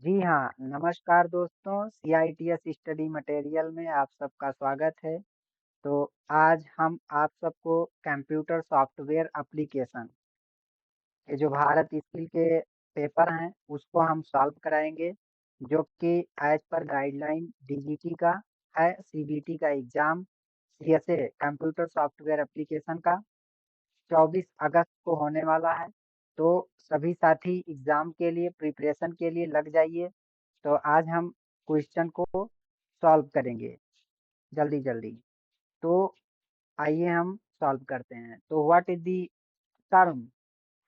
जी हाँ, नमस्कार दोस्तों, सीआईटीएस स्टडी मटेरियल में आप सबका स्वागत है। तो आज हम आप सबको कंप्यूटर सॉफ्टवेयर एप्लीकेशन ये जो भारत स्किल के पेपर हैं, उसको हम सॉल्व कराएँगे, जो कि एज़ पर गाइडलाइन डीजीटी का है, सीबीटी का exam, CSA computer software application का 24 अगस्त को होने वाला है। तो सभी साथी एग्ज़ाम के लिए प्रिपरेशन के लिए लग जाइए। तो आज हम क्वेश्चन को सॉल्व करेंगे जल्दी-जल्दी। तो आइए हम सॉल्व करते हैं। तो what is the term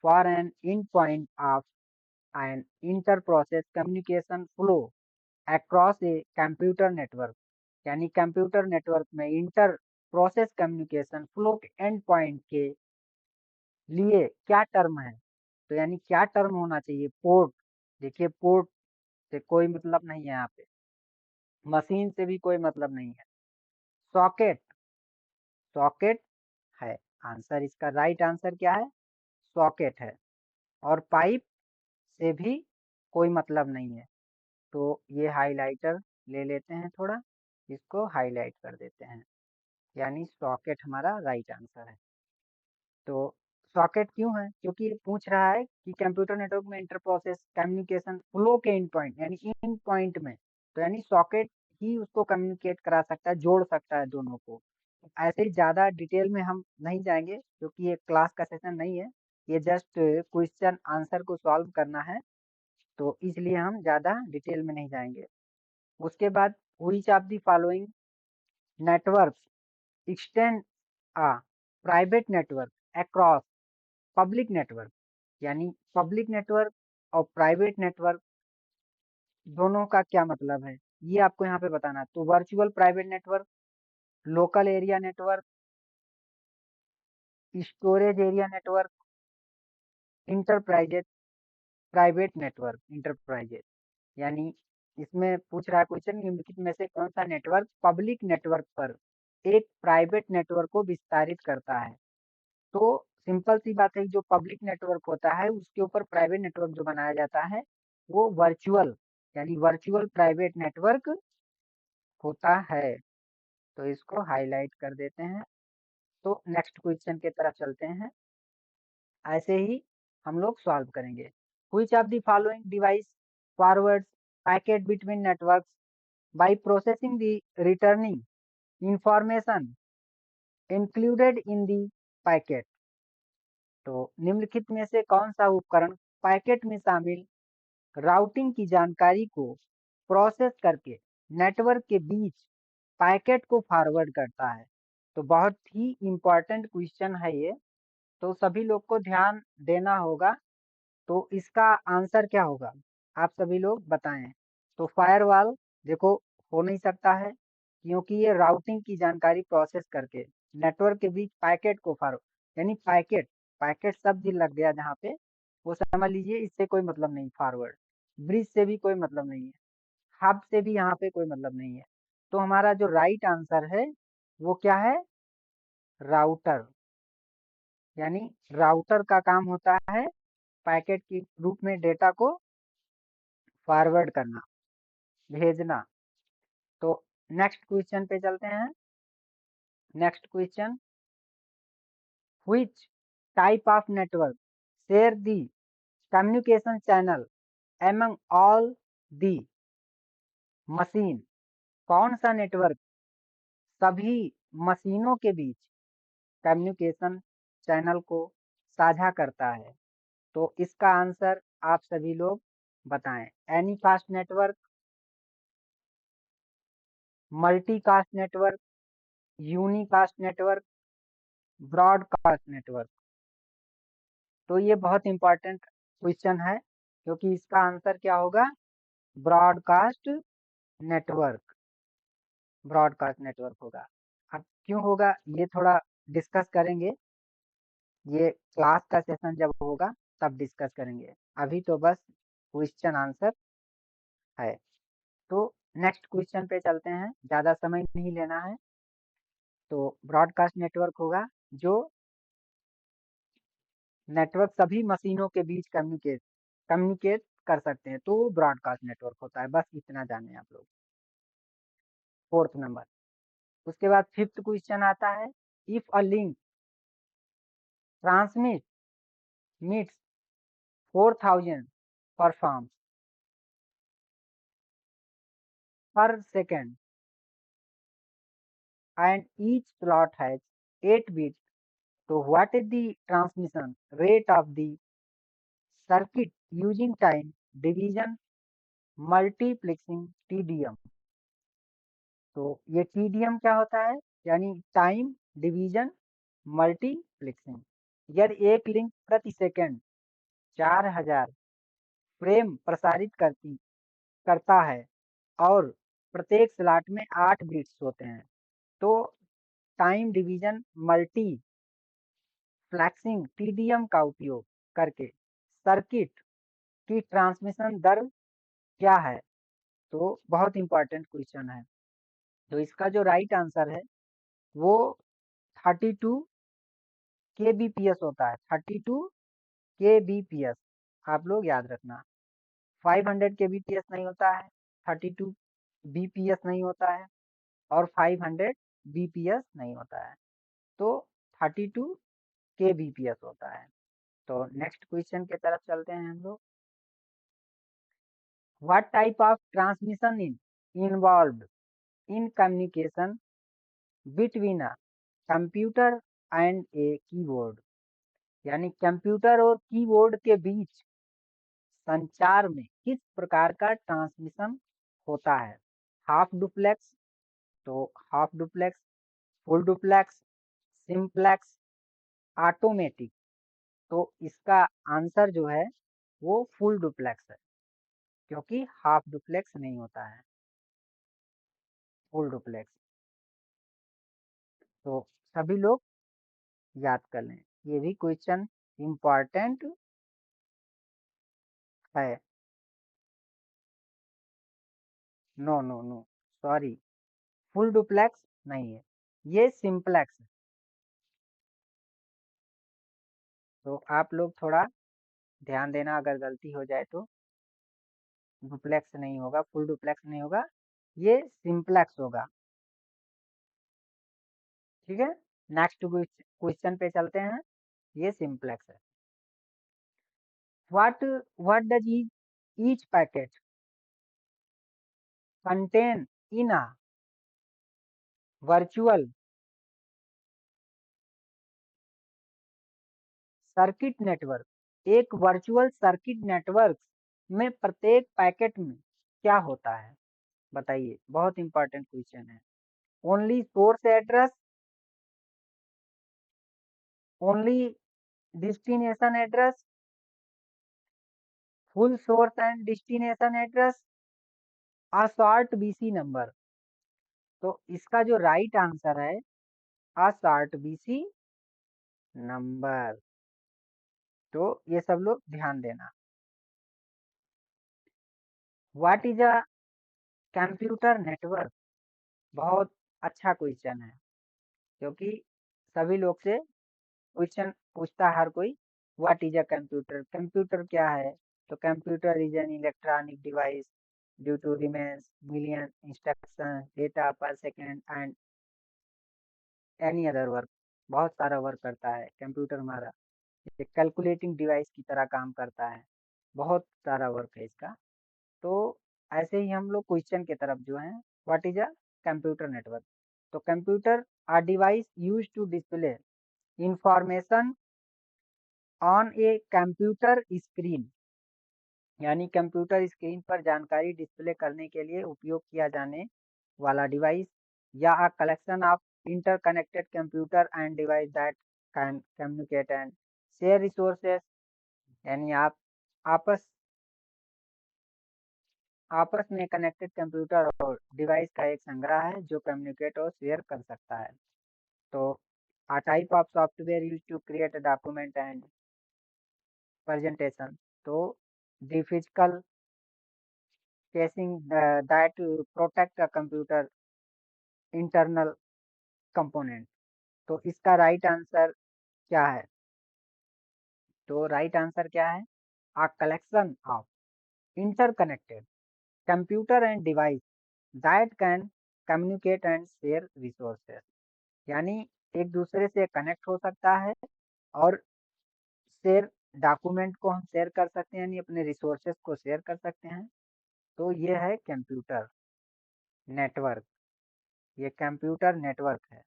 for an end point of an inter process communication flow across a computer network? यानी कंप्यूटर नेटवर्क में इंटर प्रोसेस कम्युनिकेशन फ्लो के एंड पॉइंट के लिए क्या टर्म है? तो यानी क्या टर्म होना चाहिए? पोर्ट, देखिए पोर्ट से कोई मतलब नहीं है यहाँ पे, मशीन से भी कोई मतलब नहीं है। सॉकेट, सॉकेट है आंसर, इसका राइट आंसर क्या है? सॉकेट है। और पाइप से भी कोई मतलब नहीं है। तो ये हाइलाइटर ले लेते हैं थोड़ा, इसको हाईलाइट कर देते हैं, यानी सॉकेट हमारा राइट आंसर है। तो सॉकेट क्यों है? क्योंकि ये पूछ रहा है कि कंप्यूटर नेटवर्क में इंटर प्रोसेस कम्युनिकेशन फ्लो के एंड पॉइंट यानी इन पॉइंट में, तो यानी सॉकेट ही उसको कम्युनिकेट करा सकता है, जोड़ सकता है दोनों को। ऐसे ही ज़्यादा डिटेल में हम नहीं जाएँगे क्योंकि ये क्लास का सेशन नहीं है, ये जस्ट क्वेश्चन आंसर को सॉल्व करना है, तो इसलिए हम ज़्यादा डिटेल में नहीं जाएँगे। उसके बाद which of the following networks extend a private network across public network? यानी पब्लिक नेटवर्क और प्राइवेट नेटवर्क दोनों का क्या मतलब है? ये आपको यहाँ पे बताना है। तो virtual private network, local area network, storage area network, enterprises private network, enterprises यानी इसमें पूछ रहा है क्वेश्चन निम्नलिखित में से कौन सा नेटवर्क पब्लिक नेटवर्क पर एक प्राइवेट नेटवर्क को विस्तारित करता है? तो सिंपल सी बात है, जो पब्लिक नेटवर्क होता है उसके ऊपर प्राइवेट नेटवर्क जो बनाया जाता है वो वर्चुअल यानी वर्चुअल प्राइवेट नेटवर्क होता है। तो इसको हाईलाइट कर देते हैं। तो नेक्स्ट क्वेश्चन की तरफ चलते हैं। ऐसे ही हम लोग सॉल्व करेंगे। Which of the following device forwards packet between networks by processing the returning information included in the packet? तो निम्नलिखित में से कौन सा उपकरण पैकेट में शामिल राउटिंग की जानकारी को प्रोसेस करके नेटवर्क के बीच पैकेट को फॉरवर्ड करता है? तो बहुत ही इम्पोर्टेंट क्वेश्चन है ये, तो सभी लोग को ध्यान देना होगा। तो इसका आंसर क्या होगा? आप सभी लोग बताएं। तो फायरवॉल देखो हो नहीं सकता है, क्योंकि ये राउटिंग की जानकारी प्रोसेस करके नेटवर्क के बीच पैकेट को फॉरवर्ड यानी पैकेट, पैकेट शब्द ही लग गया जहाँ पे, वो समझ लीजिए इससे कोई मतलब नहीं। फॉरवर्ड, ब्रिज से भी कोई मतलब नहीं है, हब से भी यहाँ पे कोई मतलब नहीं है। तो हमारा जो राइट आंसर है वो क्या है? राउटर। यानी राउटर का काम होता है पैकेट के रूप में डेटा को फॉरवर्ड करना, भेजना। तो नेक्स्ट क्वेश्चन पे चलते हैं। Next question, which type of network share the communication channel among all the machine? कौन सा नेटवर्क सभी मशीनों के बीच कम्युनिकेशन चैनल को साझा करता है? तो इसका आंसर आप सभी लोग बताएं। Anycast network, multicast network, unicast network, broadcast network? तो ये बहुत इंपॉर्टेंट क्वेश्चन है, क्योंकि इसका आंसर क्या होगा? ब्रॉडकास्ट नेटवर्क, ब्रॉडकास्ट नेटवर्क होगा। अब क्यों होगा ये थोड़ा डिस्कस करेंगे, ये क्लास का सेशन जब होगा तब डिस्कस करेंगे। अभी तो बस क्वेश्चन आंसर है। तो नेक्स्ट क्वेश्चन पे चलते हैं, ज़्यादा समय नहीं लेना है। तो ब्रॉडकास्ट नेटवर्क होगा जो नेटवर्क सभी मशीनों के बीच कम्युनिकेट कम्युनिकेट कर सकते हैं तो वो ब्रॉडकास्ट नेटवर्क होता है। बस इतना जाने आप लोग। Fourth number. उसके बाद फिफ्थ क्वेश्चन आता है, if a link transmit meets 4000 performs पर second and each slot has 8 bits. So what is the transmission rate of the circuit using time division multiplexing TDM? तो ये TDM क्या होता है? यानी टाइम डिवीजन मल्टीप्लेक्सिंग। यदि एक लिंक प्रति सेकंड 4000 फ्रेम प्रसारित करता है और प्रत्येक स्लॉट में 8 बिट्स होते हैं, तो time division multi flexing TDM का उपयोग करके सर्किट की ट्रांसमिशन दर क्या है? तो बहुत इंपॉर्टेंट क्वेश्चन है। तो इसका जो राइट आंसर है वो 32 केबीपीएस होता है। 32 केबीपीएस आप लोग याद रखना। 500 केबीपीएस नहीं होता है, 32 बीपीएस नहीं होता है और 500 बीपीएस नहीं होता है। तो 32 केबीपीएस होता है। तो नेक्स्ट क्वेश्चन की तरफ चलते हैं हम लोग। What type of transmission is involved in communication between a computer and a keyboard? यानी कंप्यूटर और कीबोर्ड के बीच संचार में किस प्रकार का ट्रांसमिशन होता है? हाफ डुप्लेक्स, तो half duplex, full duplex, simplex, automatic. तो इसका आंसर जो है वो फुल डुप्लेक्स है, क्योंकि हाफ डुप्लेक्स नहीं होता है, फुल डुप्लेक्स। तो सभी लोग याद कर लें, ये भी क्वेश्चन इम्पॉर्टेंट है। No no no, sorry, full duplex नहीं है, ये सिंप्लेक्स है। तो आप लोग थोड़ा ध्यान देना, अगर गलती हो जाए तो। डुप्लेक्स नहीं होगा, फुल डुप्लेक्स नहीं होगा, ये सिंप्लेक्स होगा। ठीक है, नेक्स्ट क्वेश्चन पे चलते हैं। ये सिंप्लेक्स है। What does each packet contain in a virtual circuit network? एक वर्चुअल सर्किट नेटवर्क में प्रत्येक पैकेट में क्या होता है? बताइए, बहुत इंपॉर्टेंट क्वेश्चन है। Only source address, only destination address, full source and destination address, a short VC number. तो इसका जो राइट आंसर है अशॉर्ट बीसी नंबर। तो ये सब लोग ध्यान देना। What is a computer network? बहुत अच्छा क्वेश्चन है, क्योंकि सभी लोग से क्वेश्चन पूछता है हर कोई। What is a computer? Computer क्या है? तो computer is an electronic device due to remains million instruction data per second and any other work. बहुत सारा वर्क करता है कंप्यूटर हमारा, एक कैलकुलेटिंग डिवाइस की तरह काम करता है। बहुत सारा वर्क है इसका। तो ऐसे ही हम लोग क्वेश्चन की तरफ जो है, what is a computer network? तो computer are device use to display information on a computer screen. यानी कंप्यूटर स्क्रीन पर जानकारी डिस्प्ले करने के लिए उपयोग किया जाने वाला डिवाइस, या अ collection of interconnected computer and device that can communicate and share resources. यानी आप आपस आपस में कनेक्टेड कंप्यूटर और डिवाइस का एक संग्रह है जो कम्युनिकेट और शेयर कर सकता है। तो a type of software used to create a document and presentation. तो the physical casing that protect a computer internal component। तो इसका राइट आंसर क्या है? तो राइट आंसर क्या है? a collection of interconnected computer and device that can communicate and share resources। यानी एक दूसरे से कनेक्ट हो सकता है और शेयर डॉक्यूमेंट को हम शेयर कर सकते हैं, यानी अपने रिसोर्सेज को शेयर कर सकते हैं। तो ये है कंप्यूटर नेटवर्क, ये कंप्यूटर नेटवर्क है।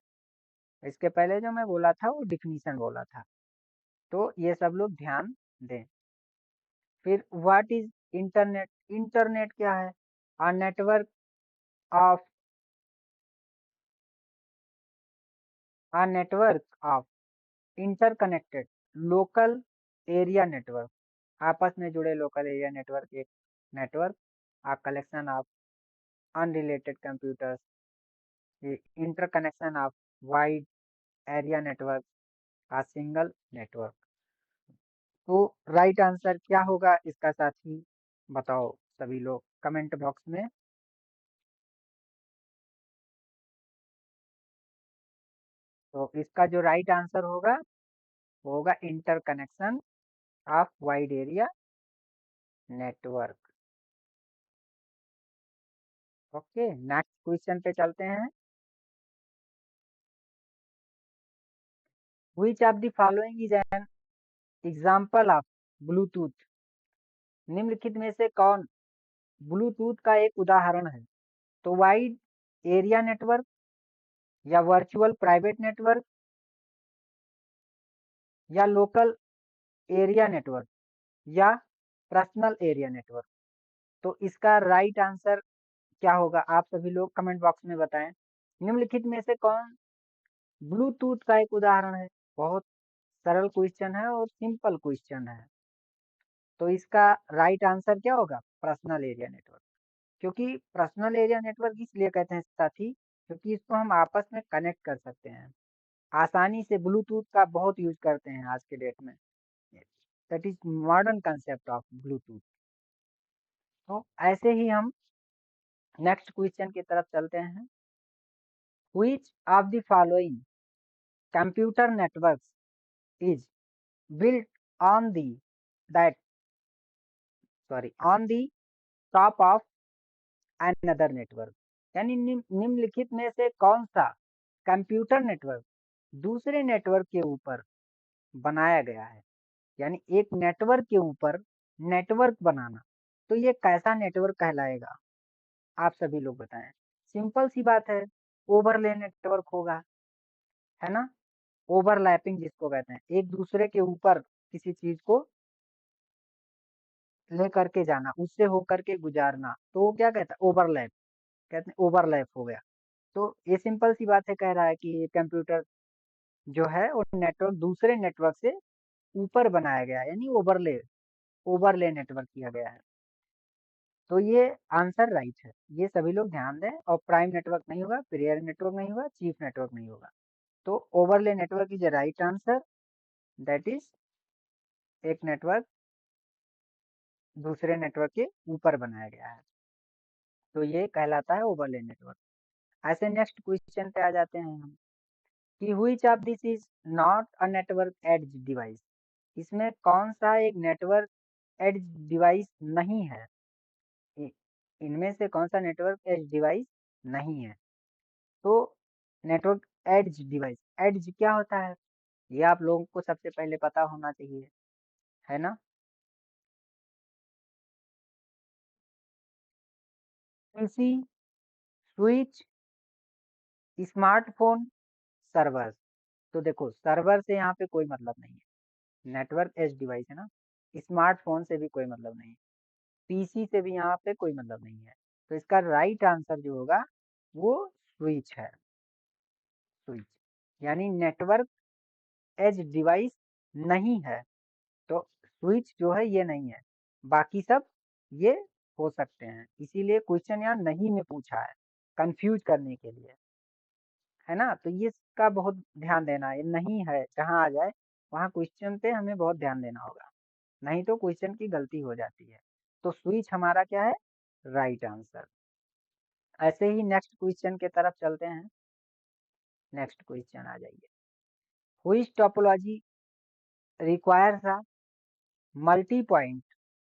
इसके पहले जो मैं बोला था वो डिफिनीशन बोला था, तो ये सब लोग ध्यान दें। फिर व्हाट इज इंटरनेट? इंटरनेट क्या है? A network of a network of interconnected local area network, आपस में जुड़े लोकल एरिया नेटवर्क एक network, a collection of unrelated computers, ये interconnection of wide area network, a single network. तो right answer क्या होगा इसका साथी? बताओ सभी लोग कमेंट बॉक्स में। तो इसका जो राइट आंसर होगा वो होगा interconnection of wide area network. Okay, next question पे चलते हैं। Which of the following is an example of Bluetooth? निम्नलिखित में से कौन ब्लूटूथ का एक उदाहरण है? तो वाइड एरिया नेटवर्क, या वर्चुअल प्राइवेट नेटवर्क, या लोकल एरिया नेटवर्क, या पर्सनल एरिया नेटवर्क। तो इसका राइट आंसर क्या होगा? आप सभी लोग कमेंट बॉक्स में बताएं। निम्नलिखित में से कौन ब्लूटूथ का एक उदाहरण है? बहुत सरल क्वेश्चन है और सिंपल क्वेश्चन है। तो इसका राइट आंसर क्या होगा? Personal area network. क्योंकि पर्सनल एरिया नेटवर्क इसलिए कहते हैं साथी, क्योंकि इसको हम आपस में कनेक्ट कर सकते हैं आसानी से। ब्लूटूथ का बहुत यूज करते हैं आज के डेट में, that is modern concept of Bluetooth. तो ऐसे ही हम नेक्स्ट क्वेश्चन की तरफ चलते हैं। Which of the following computer networks is built on the that on the top of another network? यानी निम्नलिखित में से कौन सा कंप्यूटर नेटवर्क दूसरे नेटवर्क के ऊपर बनाया गया है? यानी एक नेटवर्क के ऊपर नेटवर्क बनाना, तो ये कैसा नेटवर्क कहलाएगा? आप सभी लोग बताएं। सिंपल सी बात है, ओवरले नेटवर्क होगा, है ना? ओवरलैपिंग जिसको कहते हैं, एक दूसरे के ऊपर किसी चीज को लेकर के जाना, उससे होकर के गुजारना, तो वो क्या कहता है? ओवरलैप। कहते हैं ओवरलैप हो गया। तो ये सिंपल सी बात है, कह रहा है कि ये कंप्यूटर जो है वो नेटवर्क दूसरे नेटवर्क से ऊपर बनाया गया है, यानी ओवरले ओवरले नेटवर्क किया गया है। तो ये आंसर राइट है, ये सभी लोग ध्यान दें। और प्राइम नेटवर्क नहीं होगा, पेयर नेटवर्क नहीं होगा, चीफ नेटवर्क नहीं होगा। तो overlay network is right answer, that is एक नेटवर्क दूसरे नेटवर्क के ऊपर बनाया गया है, तो ये कहलाता है ओवरले नेटवर्क। ऐसे नेक्स्ट क्वेश्चन पे आ जाते हैं हम कि which of this is not a network edge device? इसमें कौन सा एक नेटवर्क एड्ज डिवाइस नहीं है? इ- इनमें से कौन सा नेटवर्क एड्ज डिवाइस नहीं है? तो नेटवर्क एड्ज डिवाइस, एड्ज क्या होता है ये आप लोगों को सबसे पहले पता होना चाहिए, है ना? PC, switch, smartphone, server. तो देखो, सर्वर से यहाँ पे कोई मतलब नहीं है, नेटवर्क एज डिवाइस है ना। स्मार्टफोन से भी कोई मतलब नहीं है, पीसी से भी यहाँ पे कोई मतलब नहीं है। तो इसका राइट आंसर जो होगा वो स्विच है, स्विच। यानी नेटवर्क एज डिवाइस नहीं है, तो स्विच जो है ये नहीं है, बाकी सब ये हो सकते हैं। इसीलिए क्वेश्चन यहाँ नहीं में पूछा है, कंफ्यूज करने के लिए, है ना? तो ये इसका बहुत ध्यान देना है, नहीं है जहाँ आ जाए वहाँ क्वेश्चन पे हमें बहुत ध्यान देना होगा, नहीं तो क्वेश्चन की गलती हो जाती है। तो स्विच हमारा क्या है? Right answer. ऐसे ही नेक्स्ट क्वेश्चन के तरफ चलते हैं। नेक्स्ट क्वेश्चन आ जाइए। Which topology requires a multi point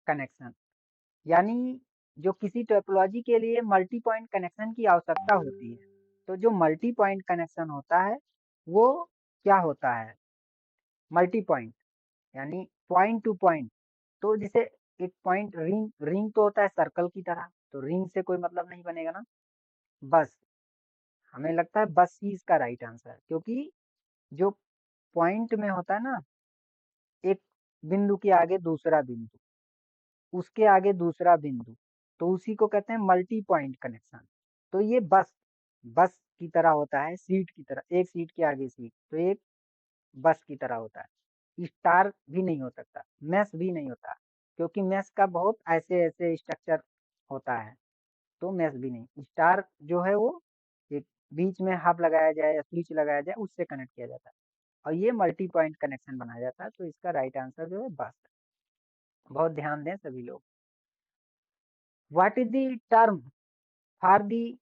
connection? यानी जो किसी टोपोलॉजी के लिए मल्टी पॉइंट कनेक्शन की आवश्यकता होती है, तो जो मल्टी पॉइंट कनेक्शन होता है वो क्या होता है? मल्टी पॉइंट यानी पॉइंट टू पॉइंट। तो जैसे एक पॉइंट रिंग रिंग तो होता है सर्कल की तरह, तो रिंग से कोई मतलब नहीं बनेगा ना। बस हमें लगता है बस ही इसका राइट आंसर है, क्योंकि जो पॉइंट में होता है ना, एक बिंदु के आगे दूसरा बिंदु, उसके आगे दूसरा बिंदु, तो उसी को कहते हैं मल्टी पॉइंट कनेक्शन। तो ये बस बस की तरह होता है, सीट की तरह, एक सीट के आगे सीट, तो एक बस की तरह होता है। स्टार भी नहीं हो सकता, मैश भी नहीं होता, क्योंकि मैश का बहुत ऐसे ऐसे स्ट्रक्चर होता है, तो मैश भी नहीं। स्टार जो है वो एक बीच में हब लगाया जाए या स्विच लगाया जाए, उससे कनेक्ट किया जाता है, और ये मल्टी पॉइंट कनेक्शन बनाया जाता है। तो इसका राइट आंसर जो है बस है। बहुत ध्यान दें सभी लोग। What is the term for the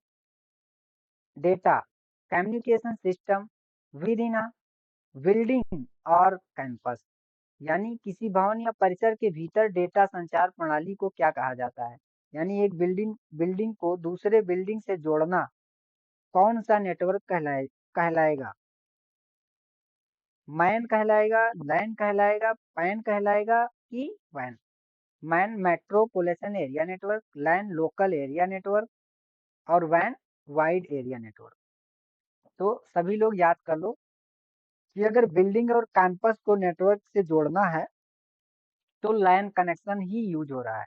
data communication system with in a building और कैंपस? यानी किसी भवन या परिसर के भीतर डेटा संचार प्रणाली को क्या कहा जाता है? यानी एक बिल्डिंग बिल्डिंग को दूसरे बिल्डिंग से जोड़ना कौन सा नेटवर्क कहलाएगा? मैन कहलाएगा, लैन कहलाएगा, पैन कहलाएगा कि वैन? MAN metropolitan area network, LAN local area network, और वैन वाइड एरिया नेटवर्क। तो सभी लोग याद कर लो कि अगर बिल्डिंग और कैंपस को नेटवर्क से जोड़ना है तो लैन कनेक्शन ही यूज हो रहा है।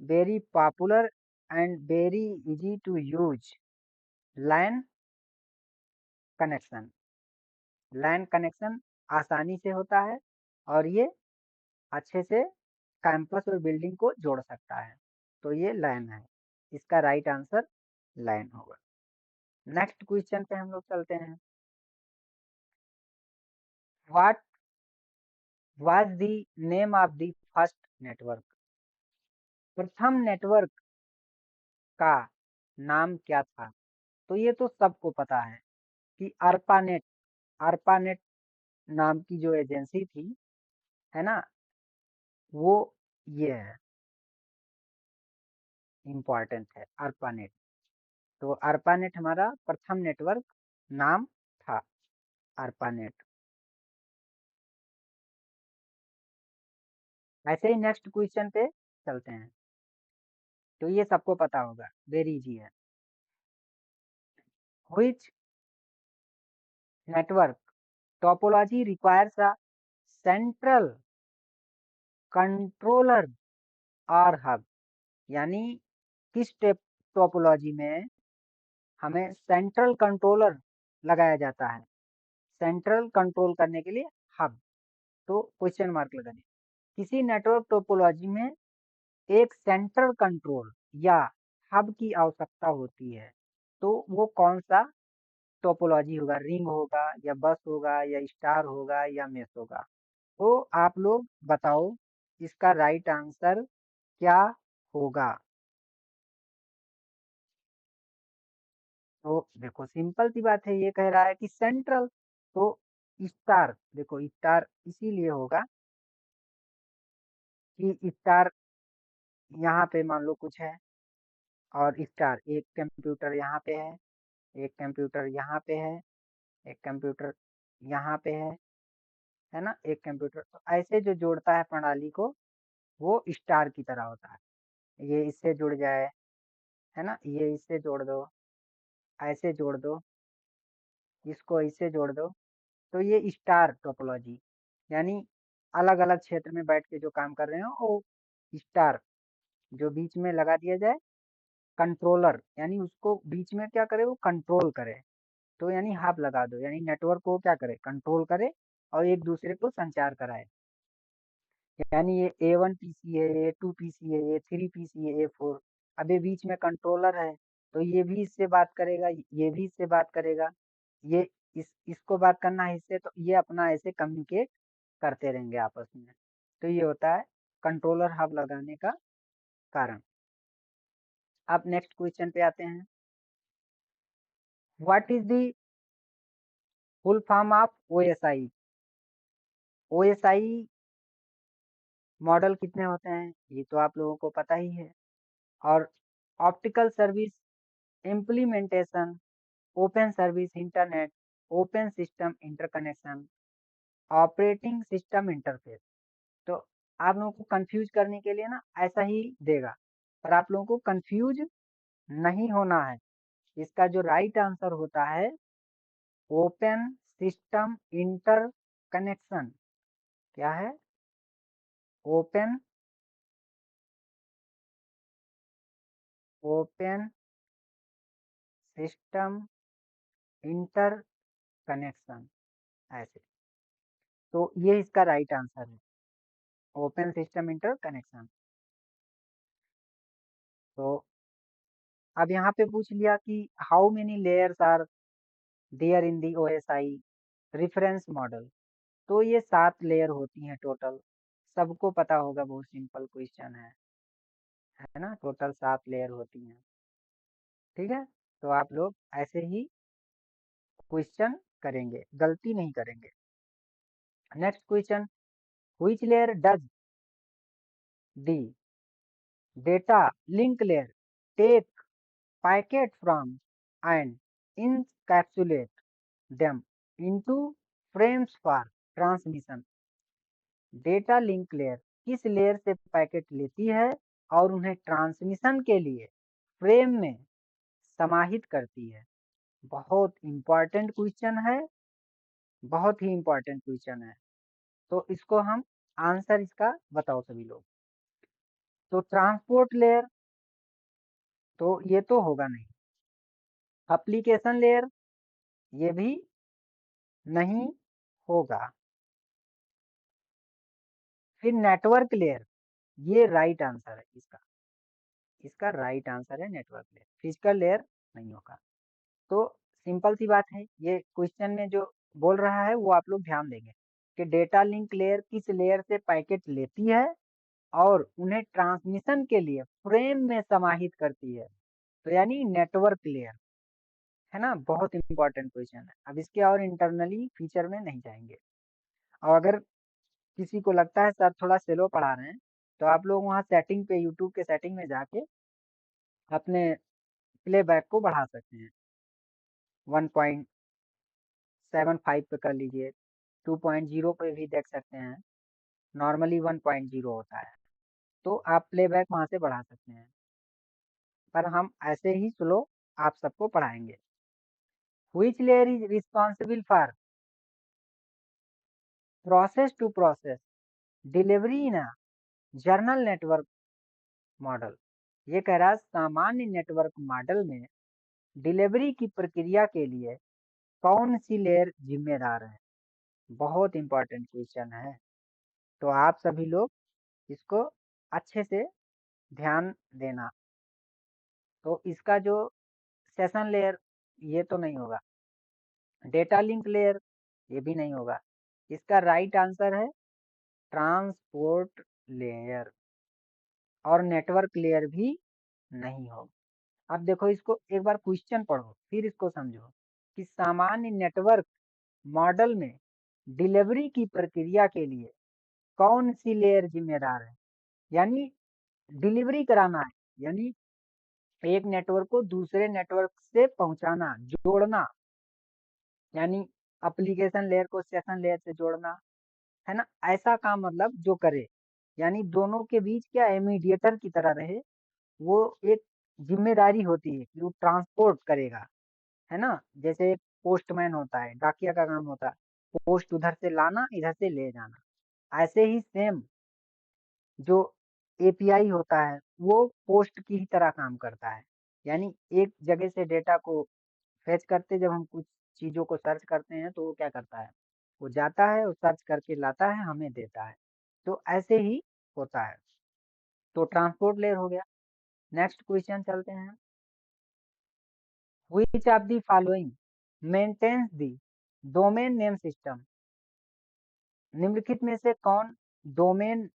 Very popular and very easy to use LAN connection. LAN connection आसानी से होता है और ये अच्छे से कैंपस और बिल्डिंग को जोड़ सकता है, तो ये लैन है। इसका राइट आंसर लैन होगा। नेक्स्ट क्वेश्चन पे हम लोग चलते हैं। What was the name of the first network? प्रथम नेटवर्क का नाम क्या था? तो ये तो सबको पता है कि अर्पानेट। अर्पानेट नाम की जो एजेंसी थी, है ना, वो ये है, इम्पोर्टेंट है अर्पानेट। तो अर्पानेट हमारा प्रथम नेटवर्क नाम था, अर्पानेट। ऐसे ही नेक्स्ट क्वेश्चन पे चलते हैं, तो ये सबको पता होगा, वेरी इजी है। Which network topology requires a central controller और हब? यानी किस टोपोलॉजी में हमें सेंट्रल कंट्रोलर लगाया जाता है, सेंट्रल कंट्रोल करने के लिए हब? तो क्वेश्चन मार्क लगा दें। किसी नेटवर्क टोपोलॉजी में एक सेंट्रल कंट्रोल या हब की आवश्यकता होती है, तो वो कौन सा टोपोलॉजी होगा? रिंग होगा या बस होगा या स्टार होगा या मेश होगा? तो आप लोग बताओ इसका राइट आंसर क्या होगा? तो देखो सिंपल सी बात है, ये कह रहा है कि सेंट्रल, तो स्टार, देखो स्टार इसीलिए होगा कि स्टार यहाँ पे मान लो कुछ है, और स्टार एक कंप्यूटर यहाँ पे एक कंप्यूटर यहाँ पे एक कंप्यूटर यहाँ पे है ना, एक कंप्यूटर, तो ऐसे जो जोड़ता है प्रणाली को, वो स्टार की तरह होता है। ये इससे जुड़ जाए, है ना, ये इससे जोड़ दो, ऐसे जोड़ दो, इसको इससे जोड़ दो, तो ये स्टार टोपोलॉजी। यानी अलग अलग क्षेत्र में बैठ के जो काम कर रहे हो वो स्टार, जो बीच में लगा दिया जाए कंट्रोलर, यानी उसको बीच में क्या करे, वो कंट्रोल करे। तो यानी हब लगा दो, यानी नेटवर्क को क्या करे, कंट्रोल करे और एक दूसरे को संचार कराए। यानी ये A1 पीसी है, A2 पीसी है, A3 पीसी है, A4, अब ये बीच में कंट्रोलर है, तो ये भी इससे बात करेगा, ये भी इससे बात करेगा, ये इसको बात करना है इससे, तो ये अपना ऐसे कम्युनिकेट करते रहेंगे आपस में। तो ये होता है कंट्रोलर हब लगाने का कारण। अब नेक्स्ट क्वेश्चन पे आते हैं। What is the full form of OSI? OSI model कितने होते हैं ये तो आप लोगों को पता ही है। और optical service implementation, open service internet, open system interconnection, operating system interface. तो आप लोगों को कंफ्यूज करने के लिए ना ऐसा ही देगा, पर आप लोगों को कंफ्यूज नहीं होना है। इसका जो राइट आंसर होता है ओपन सिस्टम इंटर कनेक्शन। क्या है? Open open system interconnection, ऐसे। तो ये इसका राइट आंसर है, ओपन सिस्टम इंटर कनेक्शन। तो अब यहाँ पे पूछ लिया कि how many layers are there in the OSI reference model. तो ये 7 लेयर होती हैं टोटल। सबको पता होगा, बहुत सिंपल क्वेश्चन है ना। टोटल 7 लेयर होती हैं। ठीक है, तो आप लोग ऐसे ही क्वेश्चन करेंगे, गलती नहीं करेंगे। Next question, which layer does the data link layer take packet from and encapsulate them into frames for transmission। Data link layer किस लेयर से पैकेट लेती है और उन्हें ट्रांसमिशन के लिए फ्रेम में समाहित करती है। बहुत इंपॉर्टेंट क्वेश्चन है, बहुत ही इंपॉर्टेंट क्वेश्चन है। तो इसको हम आंसर इसका बताओ सभी लोग। तो ट्रांसपोर्ट लेयर, तो ये तो होगा नहीं। एप्लीकेशन लेयर, ये भी नहीं होगा। फिर नेटवर्क लेयर, ये राइट आंसर है इसका। इसका राइट आंसर है नेटवर्क लेयर। फिजिकल लेयर नहीं होगा। तो सिंपल सी बात है, ये क्वेश्चन में जो बोल रहा है वो आप लोग ध्यान देंगे कि डेटा लिंक लेयर किस लेयर से पैकेट लेती है और उन्हें ट्रांसमिशन के लिए फ्रेम में समाहित करती है। तो यानी नेटवर्क लेयर, है ना। बहुत इंपॉर्टेंट क्वेश्चन है। अब इसके और इंटरनली फीचर में नहीं जाएंगे। और अगर किसी को लगता है सर थोड़ा स्लो पढ़ा रहे हैं, तो आप लोग वहाँ सेटिंग पे, यूट्यूब के सेटिंग में जाके अपने प्लेबैक को बढ़ा सकते हैं। 1.75 पे कर लीजिए, 2.0 पे भी देख सकते हैं। नॉर्मली 1.0 होता है, तो आप प्लेबैक वहाँ से बढ़ा सकते हैं। पर हम ऐसे ही स्लो आप सबको पढ़ाएंगे। Which layer is responsible for process to process delivery in a general network model. ये कह रहा है सामान्य नेटवर्क मॉडल में डिलीवरी की प्रक्रिया के लिए कौन सी लेयर जिम्मेदार है। बहुत इंपॉर्टेंट क्वेश्चन है। तो आप सभी लोग इसको अच्छे से ध्यान देना। तो इसका जो सेशन लेयर, ये तो नहीं होगा। डेटा लिंक लेयर, ये भी नहीं होगा। इसका राइट आंसर है ट्रांसपोर्ट लेयर। और नेटवर्क लेयर भी नहीं होगा। अब देखो, इसको एक बार क्वेश्चन पढ़ो फिर इसको समझो कि सामान्य नेटवर्क मॉडल में डिलीवरी की प्रक्रिया के लिए कौन सी लेयर जिम्मेदार है। यानी डिलीवरी कराना है, यानी एक नेटवर्क को दूसरे नेटवर्क से पहुंचाना, जोड़ना। यानी एप्लीकेशन लेयर को सेशन लेयर से जोड़ना, है ना। ऐसा काम मतलब जो करे, यानी दोनों के बीच क्या मीडिएटर की तरह रहे। वो एक जिम्मेदारी होती है कि वो ट्रांसपोर्ट करेगा, है ना। जैसे पोस्टमैन होता है, डाकिया का काम होता है पोस्ट उधर से लाना, इधर से ले जाना। ऐसे ही सेम जो एपीआई होता है वो पोस्ट की ही तरह काम करता है। यानी एक जगह से डेटा को फेच करते, जब हम कुछ चीजों को सर्च करते हैं तो वो क्या करता है, वो जाता है, वो सर्च करके लाता है, हमें देता है। तो ऐसे ही होता है। तो ट्रांसपोर्ट लेयर हो गया। नेक्स्ट क्वेश्चन चलते हैं। Which of the following maintains the domain name system. निम्नलिखित में से कौन डोमेन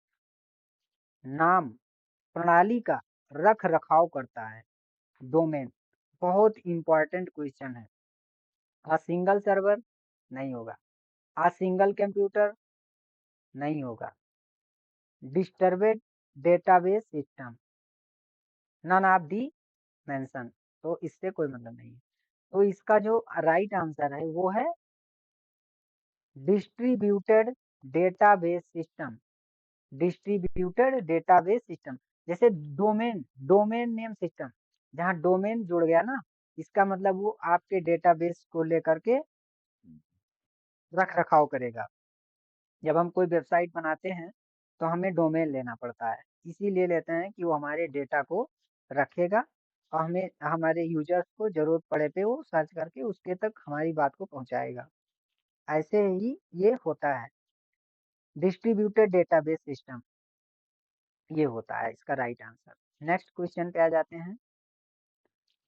नाम प्रणाली का रख रखाव करता है। डोमेन, बहुत इंपॉर्टेंट क्वेश्चन है। अ सिंगल सर्वर नहीं होगा। अ सिंगल कंप्यूटर नहीं होगा। Distributed database system, none of the mentioned. तो इससे कोई मतलब नहीं है। तो इसका जो राइट आंसर है वो है distributed database system. Distributed database system, जैसे डोमेन, डोमेन नेम सिस्टम, जहाँ डोमेन जुड़ गया ना, इसका मतलब वो आपके डेटाबेस को लेकर के रख रखाव करेगा। जब हम कोई वेबसाइट बनाते हैं तो हमें डोमेन लेना पड़ता है, इसीलिए लेते हैं कि वो हमारे डेटा को रखेगा और हमें हमारे यूजर्स को जरूरत पड़े पे वो सर्च करके उसके तक हमारी बात को पहुंचाएगा। ऐसे ही ये होता है, डिस्ट्रीब्यूटेड डेटाबेस सिस्टम ये होता है इसका राइट आंसर। नेक्स्ट क्वेश्चन पे आ जाते हैं।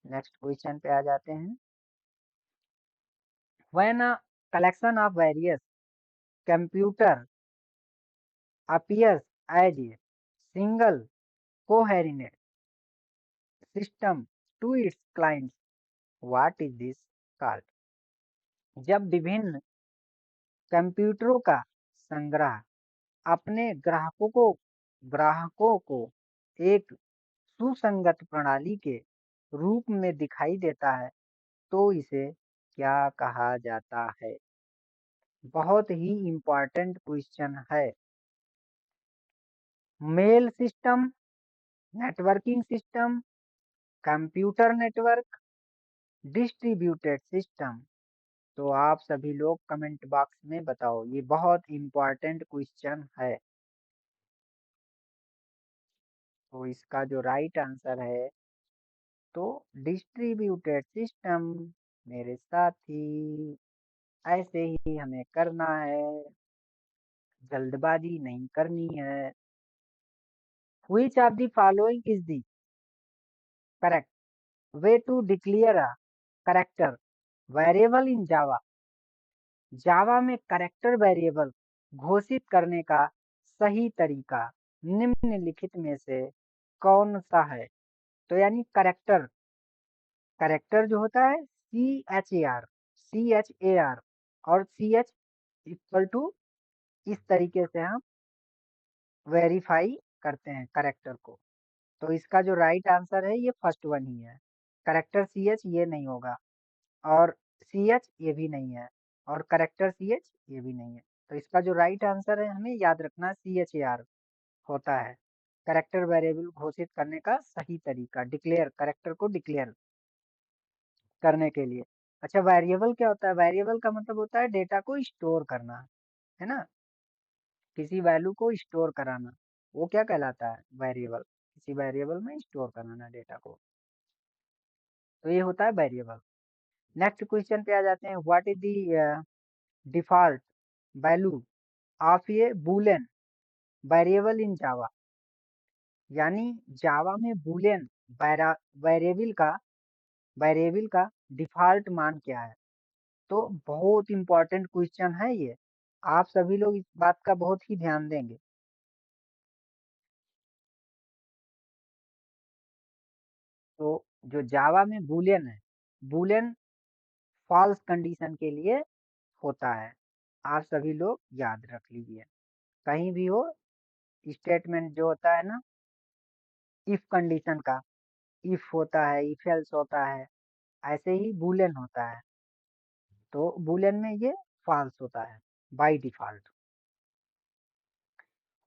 नेक्स्ट क्वेश्चन पे आ जाते हैं। When a collection of various computer appears as a single coherent system to its clients, what is this called? जब विभिन्न कंप्यूटरों का संग्रह अपने ग्राहकों को एक सुसंगत प्रणाली के रूप में दिखाई देता है तो इसे क्या कहा जाता है? बहुत ही इम्पोर्टेंट क्वेश्चन है। Mail system, networking system, computer network, distributed system. तो आप सभी लोग कमेंट बॉक्स में बताओ, ये बहुत इम्पोर्टेंट क्वेश्चन है। तो इसका जो राइट आंसर है तो डिस्ट्रीब्यूटेड सिस्टम। मेरे साथी, ऐसे ही हमें करना है, जल्दबाजी नहीं करनी है। Which of the following is the correct way to declare a character variable in Java? जावा में कैरेक्टर वेरिएबल घोषित करने का सही तरीका निम्नलिखित में से कौन सा है? तो यानी कैरेक्टर, कैरेक्टर जो होता है CHAR और CH इक्वल टू, इस तरीके से हम वेरीफाई करते हैं कैरेक्टर को। तो इसका जो राइट आंसर है ये फर्स्ट वन ही है। कैरेक्टर CH ये नहीं होगा और CH ये भी नहीं है और कैरेक्टर CH ये भी नहीं है। तो इसका जो राइट आंसर है हमें याद रखना CHAR होता है। कैरेक्टर वेरिएबल घोषित करने का सही तरीका, डिक्लेयर, कैरेक्टर को डिक्लेयर करने के लिए। अच्छा, वेरिएबल क्या होता है? वेरिएबल का मतलब होता है डेटा को स्टोर करना, है ना, किसी वैल्यू को स्टोर कराना, वो क्या कहलाता है? वेरिएबल। किसी वेरिएबल में स्टोर कराना डेटा को, तो ये होता है वेरिएबल। नेक्स्ट क्वेश्चन पे आ जाते हैं। What is the default value of a Boolean variable in Java? यानी जावा में बूलियन वेरिएबल का, वेरिएबल का डिफॉल्ट मान क्या है? तो बहुत इंपॉर्टेंट क्वेश्चन है ये, आप सभी लोग इस बात का बहुत ही ध्यान देंगे। तो जो जावा में बूलियन है, बूलियन फॉल्स कंडीशन के लिए होता है, आप सभी लोग याद रख लीजिए। कहीं भी हो स्टेटमेंट जो होता है ना, इफ कंडीशन का, इफ होता है, इफ एल्स होता है, ऐसे ही बूलियन होता है। तो बूलियन में ये फॉल्स होता है by default.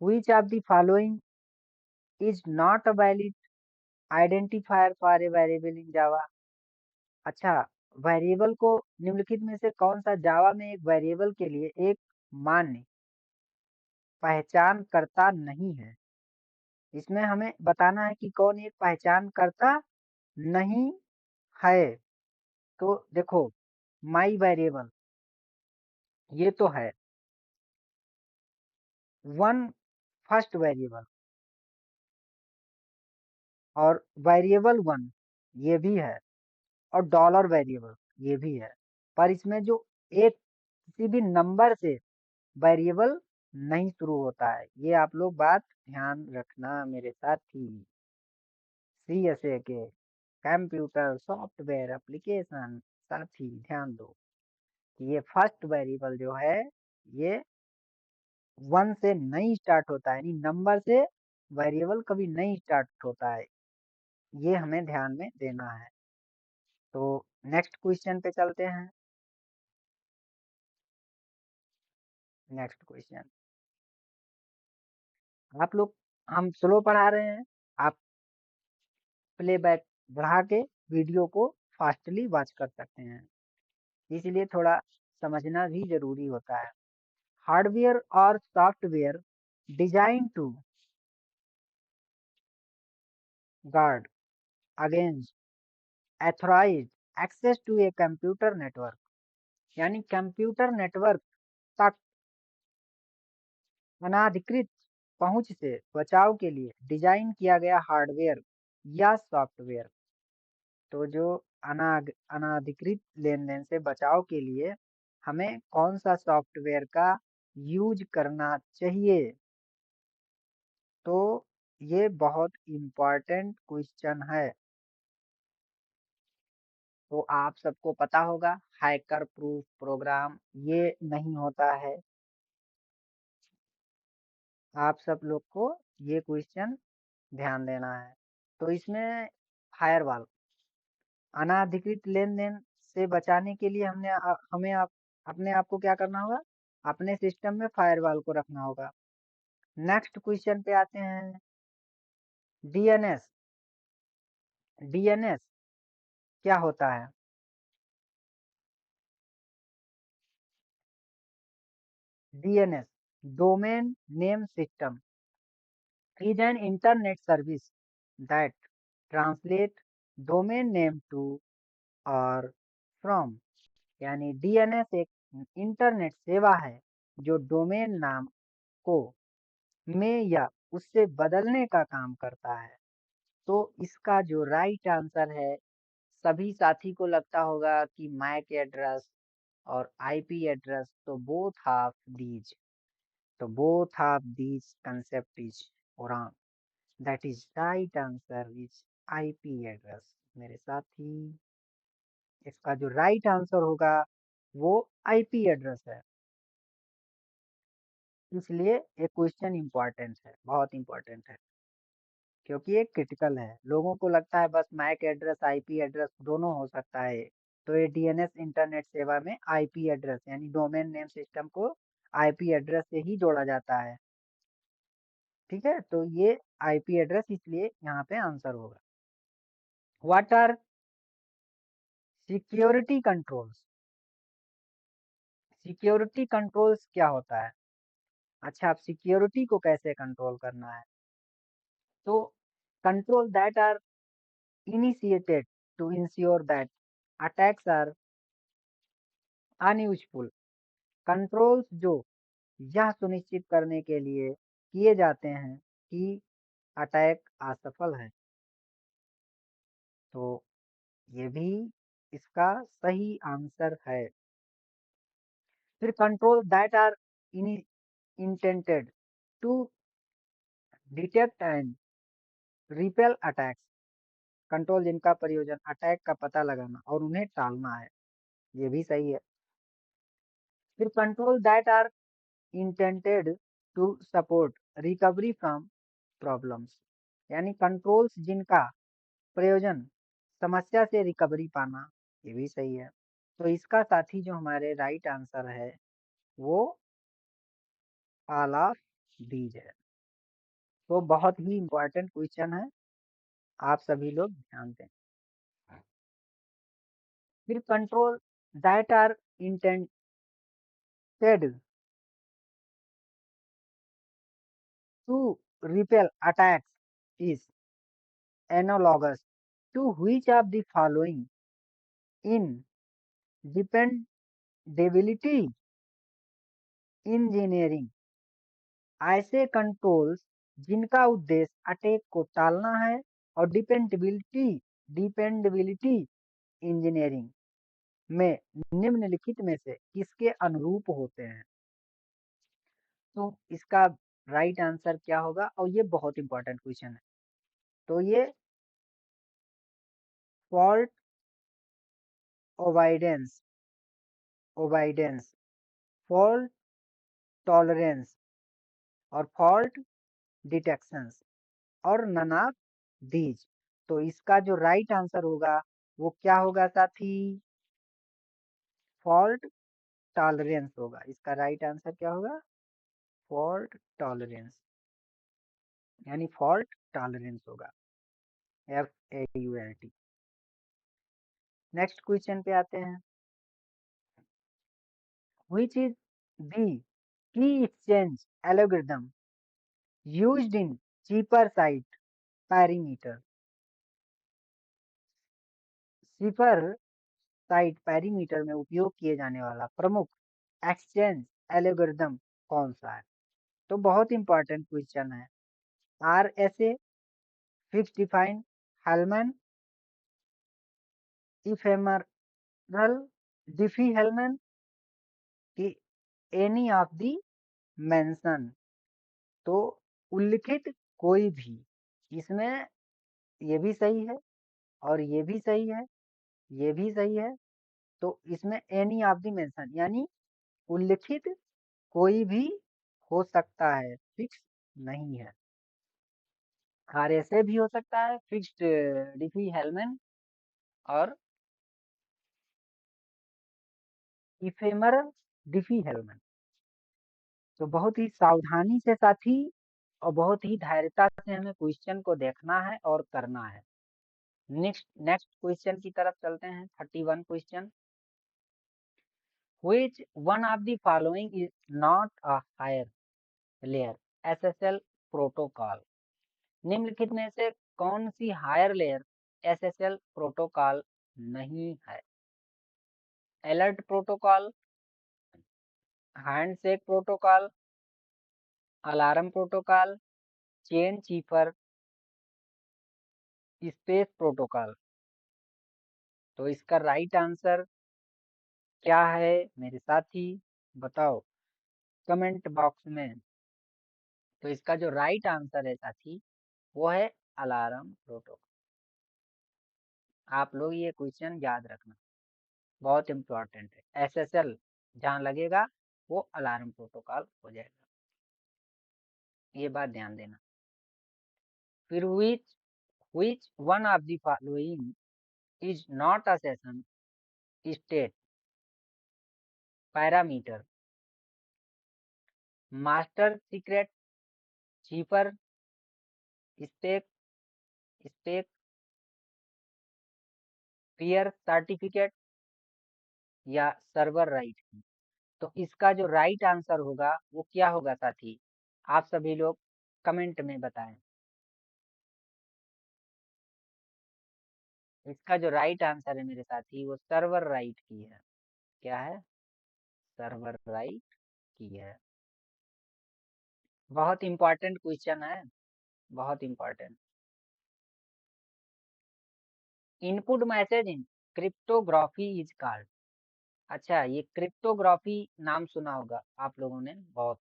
Which of the following is not a valid identifier for a variable in Java? अच्छा, वेरिएबल को निम्नलिखित में से कौन सा जावा में एक वेरिएबल के लिए एक मान्य पहचान करता नहीं है? इसमें हमें बताना है कि कौन एक पहचान करता नहीं है। तो देखो, माई वेरिएबल ये तो है, वन फर्स्ट वेरिएबल और वेरिएबल वन ये भी है और डॉलर वेरिएबल ये भी है। पर इसमें जो एक किसी भी नंबर से वेरिएबल नहीं शुरू होता है, ये आप लोग बात ध्यान रखना मेरे साथी। CSA के कंप्यूटर सॉफ्टवेयर एप्लीकेशन साथी ध्यान दो कि ये फर्स्ट वेरिएबल जो है ये 1 से नहीं स्टार्ट होता है, यानी नंबर से वेरिएबल कभी नहीं स्टार्ट होता है, ये हमें ध्यान में देना है। तो नेक्स्ट क्वेश्चन पे चलते हैं। नेक्स्ट क्वेश्चन, आप लोग, हम स्लो पढ़ा रहे हैं, आप प्लेबैक बढ़ा के वीडियो को फास्टली वॉच कर सकते हैं, इसलिए थोड़ा समझना भी जरूरी होता है। हार्डवेयर और software designed to guard against authorized access to a computer network, यानी कंप्यूटर नेटवर्क तक अनाधिकृत पहुंच से बचाव के लिए डिजाइन किया गया हार्डवेयर या सॉफ्टवेयर। तो जो अनाधिकृत लेन देन से बचाव के लिए हमें कौन सा सॉफ्टवेयर का यूज करना चाहिए, तो ये बहुत इम्पोर्टेंट क्वेश्चन है। तो आप सबको पता होगा हैकर प्रूफ प्रोग्राम ये नहीं होता है, आप सब लोग को ये क्वेश्चन ध्यान देना है। तो इसमें फायरवॉल, अनाधिकृत लेन देन से बचाने के लिए हमें अपने आप को क्या करना होगा, अपने सिस्टम में फायरवॉल को रखना होगा। नेक्स्ट क्वेश्चन पे आते हैं, डीएनएस। डीएनएस क्या होता है? DNS, domain name system, is an internet service that translate domain name to और from, यानी डीएनएस एक इंटरनेट सेवा है जो डोमेन नाम को में या उससे बदलने का काम करता है। तो इसका जो राइट आंसर है, सभी साथी को लगता होगा कि मैक एड्रेस और आईपी एड्रेस, तो both of these concept is wrong, that is right answer is IP address. मेरे साथी, इसका जो राइट आंसर होगा वो आईपी एड्रेस है, इसलिए ये क्वेश्चन इम्पोर्टेंट है, बहुत इम्पोर्टेंट है, क्योंकि ये क्रिटिकल है। लोगों को लगता है बस मैक एड्रेस आईपी एड्रेस दोनों हो सकता है, तो ये डीएनएस इंटरनेट सेवा में आईपी एड्रेस यानी डोमेन नेम सिस्टम को आईपी एड्रेस से ही जोड़ा जाता है। ठीक है, तो ये आईपी एड्रेस, इसलिए यहाँ पे आंसर होगा। What are security controls? Security controls क्या होता है? अच्छा, आप सिक्योरिटी को कैसे कंट्रोल करना है, तो control that are initiated to ensure that attacks are unuseful, controls जो यह सुनिश्चित करने के लिए किए जाते हैं कि अटैक असफल है। तो ये भी इसका सही आंसर है। फिर control that are intended to detect and repel attacks, control जिनका प्रयोजन अटैक का पता लगाना और उन्हें टालना है, ये भी सही है। फिर control that are intended to support recovery from problems, यानी कंट्रोल्स जिनका प्रयोजन समस्या से रिकवरी पाना, ये भी सही है। तो इसका साथी जो हमारे राइट आंसर है वो ऑल ऑफ दीज है। तो बहुत ही इम्पोर्टेंट क्वेश्चन है, आप सभी लोग ध्यान दें। फिर control that are intended to repel attacks is analogous to which of the following in dependability engineering? ऐसे कंट्रोल्स जिनका उद्देश्य अटैक को टालना है और डिपेंडेबिलिटी इंजीनियरिंग में निम्नलिखित में से किसके अनुरूप होते हैं? तो इसका राइट आंसर क्या होगा, और ये बहुत इंपॉर्टेंट क्वेश्चन है। तो ये फॉल्ट ओबाइडेंस, ओबाइडेंस, फॉल्ट टॉलरेंस, और फॉल्ट डिटेक्शंस और नन ऑफ दीज। तो इसका जो राइट आंसर होगा वो क्या होगा साथी? फॉल्ट टॉलरेंस होगा। इसका राइट आंसर क्या होगा? फॉल्ट टॉलरेंस, यानी फॉल्ट टॉलरेंस होगा, FAULT। नेक्स्ट क्वेश्चन पे आते हैं। Which is the key exchange algorithm used in cheaper site perimeter? Cheaper site perimeter में उपयोग किए जाने वाला प्रमुख एक्सचेंज एल्गोरिथम कौन सा है? तो बहुत इंपॉर्टेंट क्वेश्चन है। RSA, fixed Diffie Hellman, ephemeral Diffie Hellman की एनी ऑफ दी मेंशन। तो उल्लिखित कोई भी, इसमें ये भी सही है और ये भी सही है, ये भी सही है। तो इसमें एनी ऑफ दी मेंशन यानी उल्लिखित कोई भी हो सकता है, फिक्स नहीं है। RSA भी हो सकता है, फिक्स्ड डिफी-हेलमैन और इफेमरल डिफी-हेलमैन। तो बहुत ही सावधानी से साथी और बहुत ही धैर्यता से हमें क्वेश्चन को देखना है और करना है। नेक्स्ट नेक्स्ट क्वेश्चन की तरफ चलते हैं। 31 question. Which one of the following is not a higher layer SSL protocol? निम्नलिखित में से कौन सी हायर लेयर SSL प्रोटोकॉल नहीं है? Alert protocol, handshake protocol, alarm protocol, change cipher, spec protocol. तो इसका राइट आंसर क्या है मेरे साथी? बताओ कमेंट बॉक्स में। तो इसका जो राइट आंसर है साथी वो है अलार्म प्रोटोकॉल। आप लोग ये क्वेश्चन याद रखना, बहुत इंपॉर्टेंट है। SSL जहाँ लगेगा वो अलार्म प्रोटोकॉल हो जाएगा, ये बात ध्यान देना। फिर which one of the following is not a session state parameter? Master secret, cipher, spec spec peer certificate या सर्वर राइट की? तो इसका जो राइट आंसर होगा वो क्या होगा साथी? आप सभी लोग कमेंट में बताएं। इसका जो राइट आंसर है मेरे साथी वो सर्वर राइट की है। क्या है? सर्वर राइट की है। बहुत इंपॉर्टेंट क्वेश्चन है, बहुत important. Input message in cryptography is called. अच्छा, ये क्रिप्टोग्राफी नाम सुना होगा आप लोगों ने बहुत।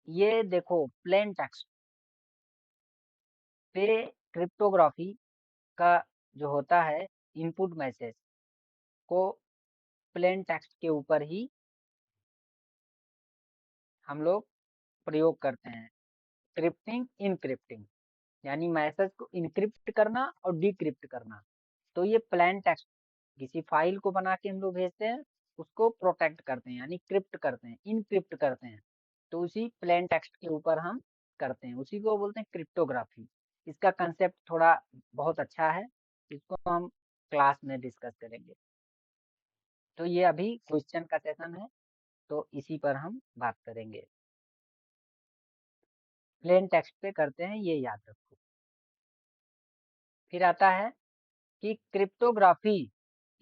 ये देखो प्लेन टेक्स्ट पे क्रिप्टोग्राफी का जो होता है इनपुट मैसेज को प्लेन टेक्स्ट के ऊपर ही हम लोग प्रयोग करते हैं। क्रिप्टिंग इनक्रिप्टिंग यानी मैसेज को इनक्रिप्ट करना और डिक्रिप्ट करना। तो ये प्लेन टेक्स्ट किसी फाइल को बना के हम लोग भेजते हैं, उसको प्रोटेक्ट करते हैं यानी क्रिप्ट करते हैं, इनक्रिप्ट करते हैं। तो उसी प्लेन टेक्स्ट के ऊपर हम करते हैं, उसी को बोलते हैं क्रिप्टोग्राफी। इसका कंसेप्ट थोड़ा बहुत अच्छा है, इसको हम क्लास में डिस्कस करेंगे। तो ये अभी क्वेश्चन का सेशन है, तो इसी पर हम बात करेंगे। प्लेन टेक्स्ट पे करते हैं, ये याद रखो। फिर आता है कि cryptography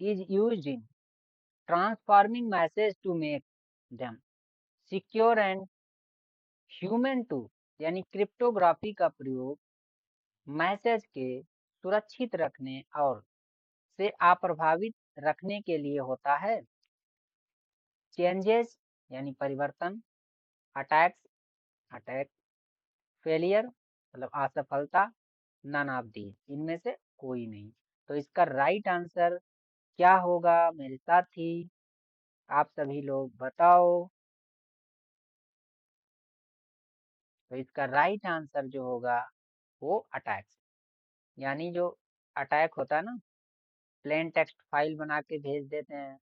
is used in transforming message to make them secure and human to. यानी क्रिप्टोग्राफी का प्रयोग मैसेज के सुरक्षित रखने और से अप्रभावित रखने के लिए होता है। चेंजेस यानी परिवर्तन, अटैक्स अटैक, फेलियर मतलब असफलता, नन ऑफ दी इनमें से कोई नहीं। तो इसका राइट आंसर क्या होगा मेरे साथी? आप सभी लोग बताओ। तो इसका राइट आंसर जो होगा वो अटैक, यानी जो अटैक होता है ना, प्लेन टेक्स्ट फाइल बना के भेज देते हैं,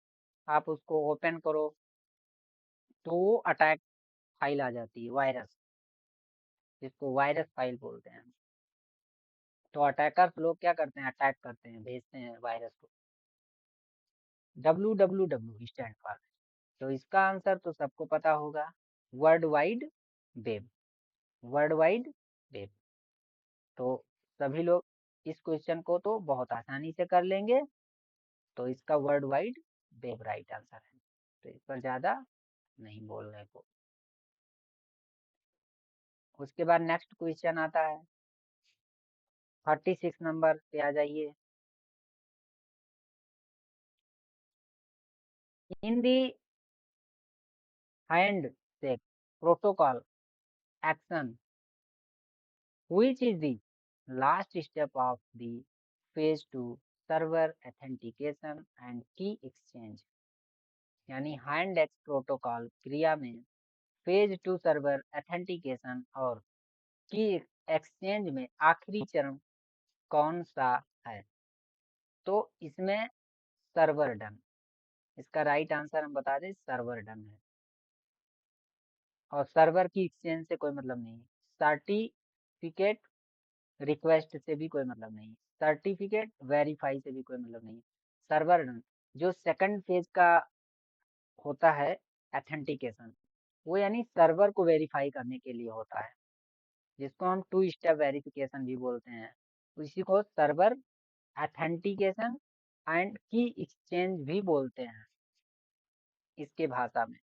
आप उसको ओपन करो तो वो अटैक फाइल आ जाती है, वायरस, जिसको वायरस फाइल बोलते हैं। तो अटैकर्स लोग क्या करते हैं, अटैक करते हैं, भेजते हैं वायरस को। www स्टैंड फॉर, तो इसका आंसर तो सबको पता होगा, world wide web, world wide web. तो सभी लोग इस क्वेश्चन को तो बहुत आसानी से कर लेंगे, तो इसका world wide web right answer है, तो इस पर ज्यादा नहीं बोलने को। उसके बाद नेक्स्ट क्वेश्चन आता है 36 नंबर पे आ जाइए। In the handshake protocol action, which is the last step of the phase 2 server authentication and key exchange, यानी हैंड एक्स प्रोटोकॉल क्रिया में फेज 2 सर्वर ऑथेंटिकेशन और की एक्सचेंज में आखिरी चरण कौन सा है? तो इसमें सर्वर डन, इसका राइट आंसर हम बता दें, सर्वर डन है। और सर्वर की एक्सचेंज से कोई मतलब नहीं, सर्टिफिकेट रिक्वेस्ट से भी कोई मतलब नहीं, सर्टिफिकेट वेरीफाई से भी कोई मतलब नहीं। सर्वर डन जो सेकंड फेज का होता है ऑथेंटिकेशन, वो यानी सर्वर को वेरीफाई करने के लिए होता है, जिसको हम टू स्टेप वेरिफिकेशन भी बोलते हैं। उसी को सर्वर ऑथेंटिकेशन एंड की एक्सचेंज भी बोलते हैं इसके भाषा में।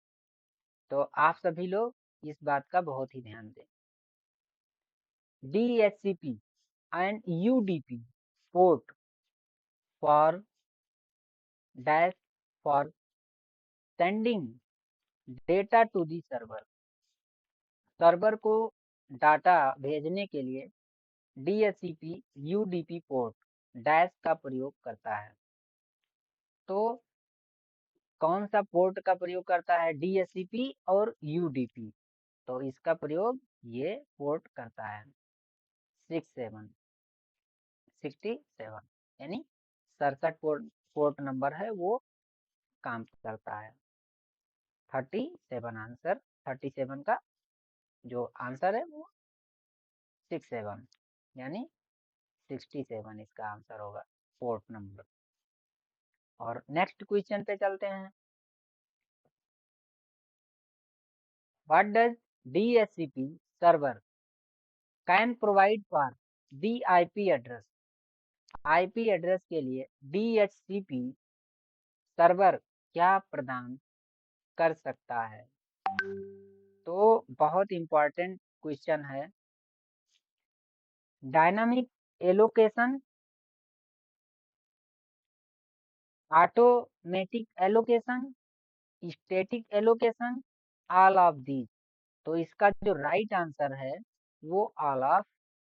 तो आप सभी लोग इस बात का बहुत ही ध्यान दें। DHCP and UDP port for dash for sending data to the server, server को डाटा भेजने के लिए DHCP UDP पोर्ट डैश का प्रयोग करता है। तो कौन सा पोर्ट का प्रयोग करता है, DHCP और UDP? तो इसका प्रयोग ये पोर्ट करता है 67 यानी 67 पोर्ट नंबर है, वो काम करता है। 37 आंसर, 37 का जो आंसर है वो 67 यानी 67 इसका आंसर होगा, पोर्ट नंबर। और नेक्स्ट क्वेश्चन पे चलते हैं। What does DHCP server can provide for the IP address, IP address के लिए DHCP सर्वर क्या प्रदान कर सकता है? तो बहुत इंपॉर्टेंट क्वेश्चन है। Dynamic allocation, automatic allocation, static allocation, all of these. तो इसका जो राइट आंसर है वो ऑल ऑफ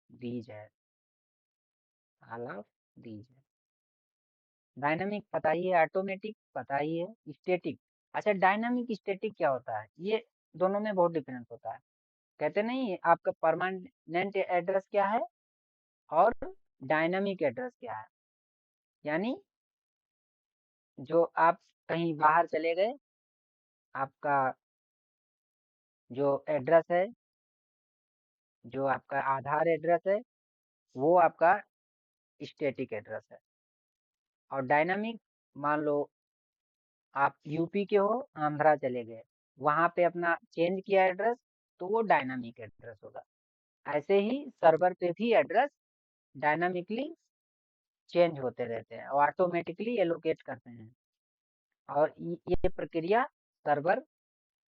दीज है, ऑल ऑफ दीज है। डायनामिक पता ही है, ऑटोमेटिक पता ही है, स्टैटिक। अच्छा, डायनामिक स्टैटिक क्या होता है? ये दोनों में बहुत डिफरेंस होता है। कहते नहीं आपका परमानेंट एड्रेस क्या है और डायनामिक एड्रेस क्या है, यानी जो आप कहीं बाहर चले गए, आपका जो एड्रेस है, जो आपका आधार एड्रेस है, वो आपका स्टैटिक एड्रेस है। और डायनामिक, मान लो आप यूपी के हो, आंध्रा चले गए, वहां पे अपना चेंज किया एड्रेस, तो वो डायनामिक एड्रेस होगा। ऐसे ही सर्वर पे भी एड्रेस डायनामिकली चेंज होते रहते हैं और ऑटोमेटिकली एलोकेट करते हैं, और ये प्रक्रिया सर्वर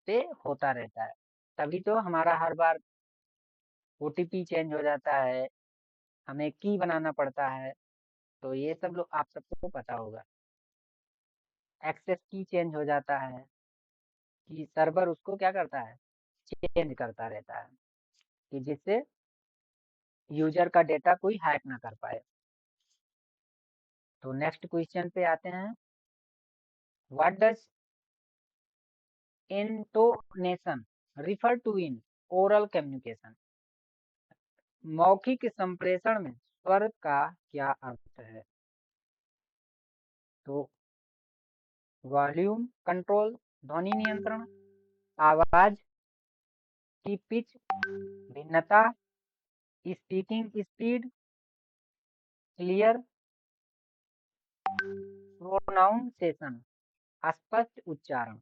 पे होता रहता है। तभी तो हमारा हर बार OTP चेंज हो जाता है, हमें की बनाना पड़ता है, तो ये सब लोग आप सबको पता होगा। एक्सेस की चेंज हो जाता है, कि सर्वर उसको क्या करता है, चेंज करता रहता है, कि जिससे यूजर का डेटा कोई हैक ना कर पाए। तो नेक्स्ट क्वेश्चन पे आते हैं। What does intonation refer to in oral communication, मौखिक संप्रेषण में स्वर का क्या अर्थ है? तो वॉल्यूम कंट्रोल, ध्वनि नियंत्रण, आवाज की पिच भिन्नता, स्पीकिंग स्पीड, क्लियर प्रोनाउंसिएशन, स्पष्ट उच्चारण।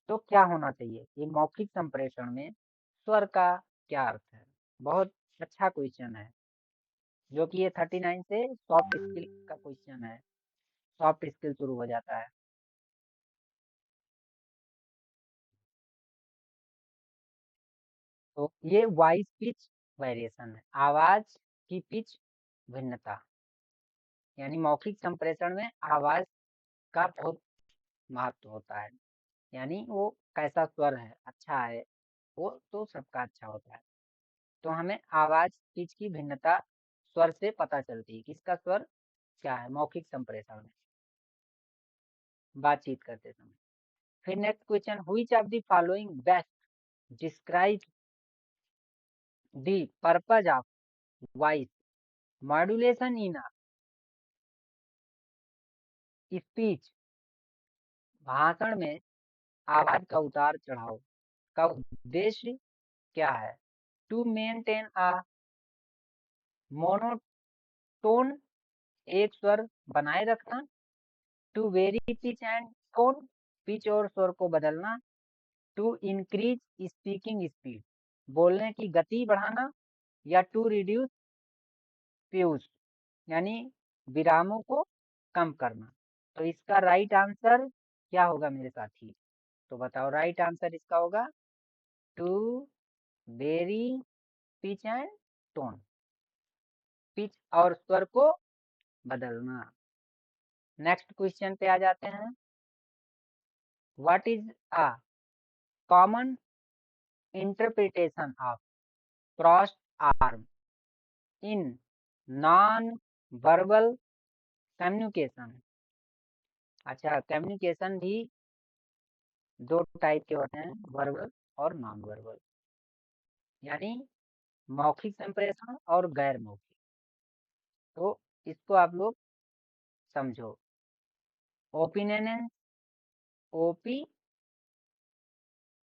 तो क्या होना चाहिए? ये मौखिक संप्रेषण में स्वर का क्या अर्थ है? बहुत अच्छा क्वेश्चन है, जो कि ये 39 से सॉफ्ट स्किल का क्वेश्चन है। सॉफ्ट स्किल शुरू हो जाता है। तो ये वॉइस पिच वेरिएशन है, आवाज की पिच भिन्नता। यानी मौखिक संप्रेषण में आवाज का बहुत महत्व होता है। यानी वो कैसा स्वर है, अच्छा है, वो तो सबका अच्छा होता है। तो हमें आवाज पिच की भिन्नता स्वर से पता चलती है, किसका स्वर क्या है मौखिक संप्रेषण में, बातचीत करते समय। फिर next question, which of the following best describe the purpose of voice modulation in speech? भाषण में आवाज का उतार चढ़ाव का उद्देश्य क्या है? टू मेंटेन अ मोनोटोन, एक स्वर बनाए रखना। To vary pitch and tone, pitch और स्वर को बदलना। टू इंक्रीज स्पीकिंग स्पीड, बोलने की गति बढ़ाना। या टू रिड्यूस प्यूस, यानी विरामों को कम करना। तो इसका राइट आंसर क्या होगा मेरे साथी? तो बताओ, राइट आंसर इसका होगा to vary pitch and tone, pitch और स्वर को बदलना। नेक्स्ट क्वेश्चन पे आ जाते हैं। What is a common interpretation of crossed arm in non verbal communication? अच्छा, कम्युनिकेशन भी दो टाइप के होते हैं, वर्बल और नॉन वर्बल, यानी मौखिक संप्रेषण और गैर मौखिक। तो इसको आप लोग समझो। ओपिनियन, ओपी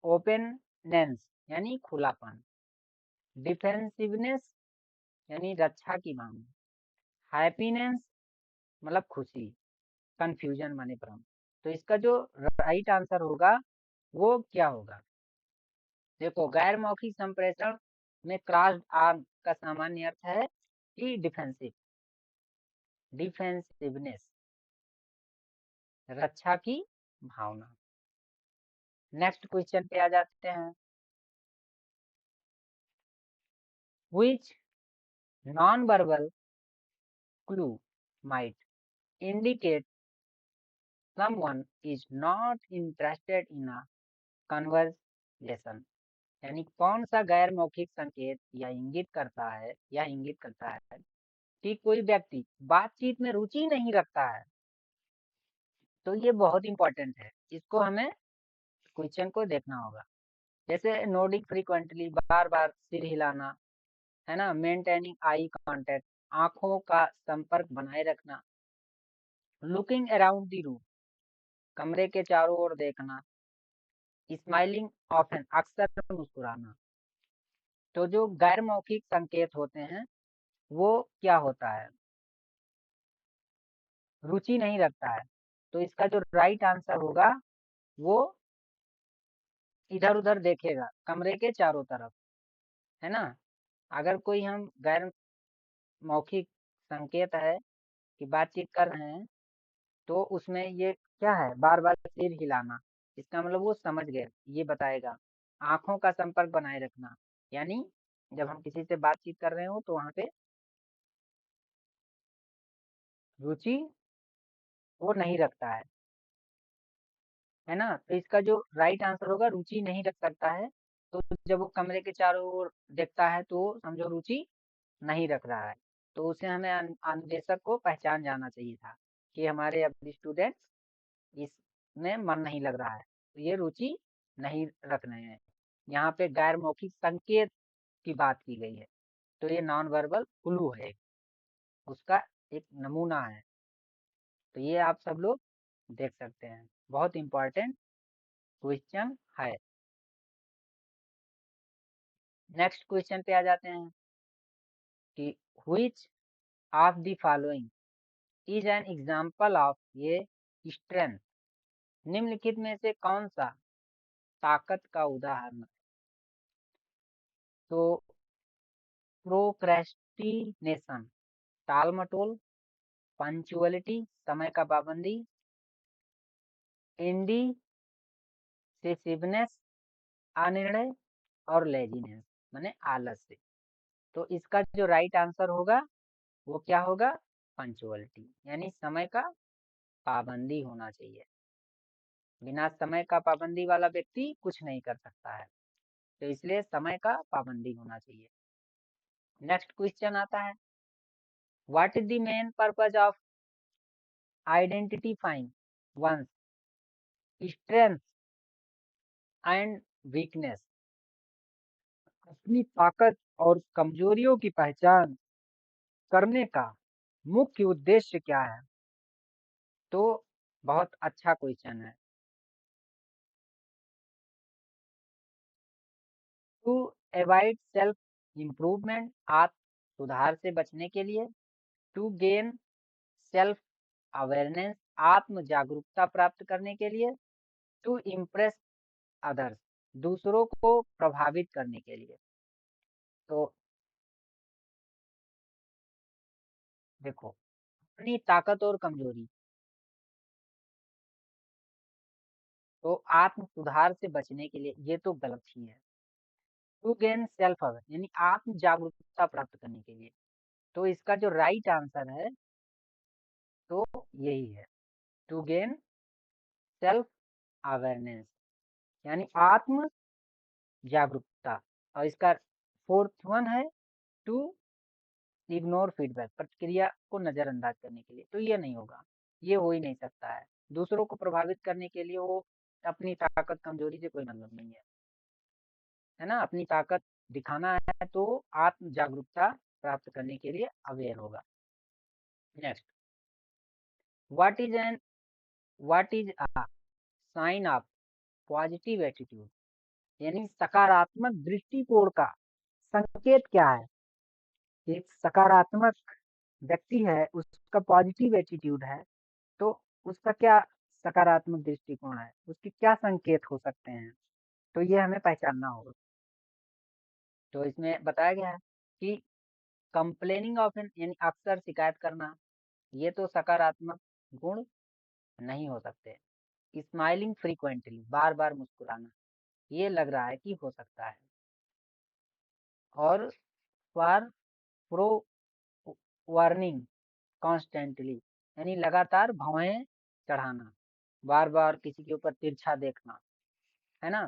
ओपननेंस यानी खुलापन। डिफेंसिवनेस यानी रक्षा की मांग। हैप्पीनेस मतलब खुशी। कंफ्यूजन माने भ्रम। तो इसका जो राइट आंसर होगा वो क्या होगा? देखो, गैर मौखिक संप्रेषण में क्रॉस्ड आर्म का सामान्य अर्थ है कि डिफेंसिव, डिफेंसिवनेस, रक्षा की भावना। नेक्स्ट क्वेश्चन पे आ जाते हैं। Which non verbal clue might indicate someone is not interested in a conversation? यानी कौन सा गैर मौखिक संकेत या इंगित करता है कि कोई व्यक्ति बातचीत में रुचि नहीं रखता है? तो ये बहुत इंपॉर्टेंट है, इसको हमें क्वेश्चन को देखना होगा। जैसे नोडिंग फ्रीक्वेंटली, बार बार सिर हिलाना, है ना, मेंटेनिंग आई कांटेक्ट, आंखों का संपर्क बनाए रखना। लुकिंग अराउंड द रूम, कमरे के चारों ओर देखना। स्माइलिंग ऑफन, अक्सर मुस्कुराना। तो जो गैर मौखिक संकेत होते हैं वो क्या होता है? रुचि नहीं रखता है। तो इसका जो राइट आंसर होगा वो इधर उधर देखेगा, कमरे के चारों तरफ, है ना। अगर कोई हम गैर मौखिक संकेत है कि बातचीत कर रहे हैं, तो उसमें ये क्या है, बार बार सिर हिलाना, इसका मतलब वो समझ गए, ये बताएगा। आंखों का संपर्क बनाए रखना, यानी जब हम किसी से बातचीत कर रहे हो तो वहां पे रुचि वो नहीं रखता है ना। तो इसका जो राइट आंसर होगा, रुचि नहीं रख सकता है। तो जब वो कमरे के चारों ओर देखता है तो समझो रुचि नहीं रख रहा है। तो उसे हमें अन्वेषक को पहचान जाना चाहिए था कि हमारे अब स्टूडेंट इसमें मन नहीं लग रहा है, तो ये रुचि नहीं रख रहे हैं। यहाँ पे गैर मौखिक संकेत की बात की गई है। तो ये नॉन वर्बल क्लू है, उसका एक नमूना है। तो ये आप सब लोग देख सकते हैं, बहुत इंपॉर्टेंट क्वेश्चन है। नेक्स्ट क्वेश्चन पे आ जाते हैं कि which of the following is an example of ये स्ट्रेंथ। निम्नलिखित में से कौन सा ताकत का उदाहरण है? तो प्रोक्रेस्टिनेशन, टाल मटोल, पंचुअलिटी, समय का पाबंदी, इंडिसेसिवनेस, अनिर्णय, और लेजीनेस माने आलस्य। तो इसका जो राइट आंसर होगा वो क्या होगा? पंचुअलिटी, यानी समय का पाबंदी होना चाहिए। बिना समय का पाबंदी वाला व्यक्ति कुछ नहीं कर सकता है, तो इसलिए समय का पाबंदी होना चाहिए। नेक्स्ट क्वेश्चन आता है, what is the main purpose of identifying one's strength and weakness. अपनी ताकत और कमजोरियों की पहचान करने का मुख्य उद्देश्य क्या है? तो बहुत अच्छा क्वेश्चन है। टू अवॉइड सेल्फ इम्प्रूवमेंट, आत्म सुधार से बचने के लिए। टू गेन सेल्फ अवेयरनेस, आत्म जागरूकता प्राप्त करने के लिए। टू इम्प्रेस अदर्स, दूसरों को प्रभावित करने के लिए। तो देखो, अपनी ताकत और कमजोरी, तो आत्म सुधार से बचने के लिए, ये तो गलत ही है। टू गेन सेल्फ अवेयर यानी आत्म जागरूकता प्राप्त करने के लिए, तो इसका जो राइट आंसर है तो यही है, टू गेन सेल्फ अवेयरनेस यानी आत्म जागरूकता। और इसका फोर्थ वन है टू इग्नोर फीडबैक, प्रतिक्रिया को नजरअंदाज करने के लिए। तो ये नहीं होगा, ये हो ही नहीं सकता है। दूसरों को प्रभावित करने के लिए वो अपनी ताकत कमजोरी से कोई मतलब नहीं है ना। अपनी ताकत दिखाना है तो आत्म जागरूकता प्राप्त करने के लिए अवेयर होगा। Next, what is an what is a sign of positive attitude, यानी सकारात्मक दृष्टिकोण का संकेत क्या है? एक सकारात्मक व्यक्ति है, उसका पॉजिटिव एटीट्यूड है, तो उसका क्या सकारात्मक दृष्टिकोण है, उसके क्या संकेत हो सकते हैं? तो ये हमें पहचानना होगा। तो इसमें बताया गया है कि कंप्लेनिंग ऑफ एन यानी अक्सर शिकायत करना, ये तो सकारात्मक गुण नहीं हो सकते। स्माइलिंग फ्रीक्वेंटली, बार बार मुस्कुराना, ये लग रहा है कि हो सकता है। और फॉर प्रो वार्निंग कॉन्स्टेंटली, यानी लगातार भौहें चढ़ाना, बार बार किसी के ऊपर तिरछा देखना, है ना।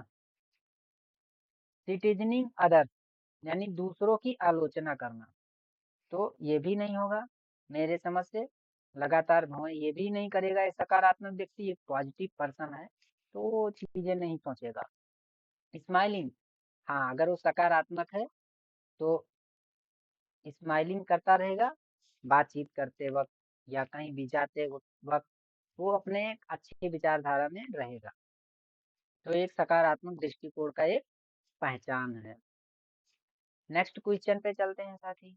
सिटीजनिंग अदर यानी दूसरों की आलोचना करना, तो ये भी नहीं होगा मेरे समझ से। लगातार भौहें ये भी नहीं करेगा, ये सकारात्मक व्यक्ति एक पॉजिटिव पर्सन है, तो वो चीजें नहीं सोचेगा। स्माइलिंग, हाँ अगर वो सकारात्मक है तो स्माइलिंग करता रहेगा, बातचीत करते वक्त या कहीं भी जाते वक्त वो अपने एक अच्छी विचारधारा में रहेगा। तो एक सकारात्मक दृष्टिकोण का एक पहचान है। नेक्स्ट क्वेश्चन पे चलते हैं साथी।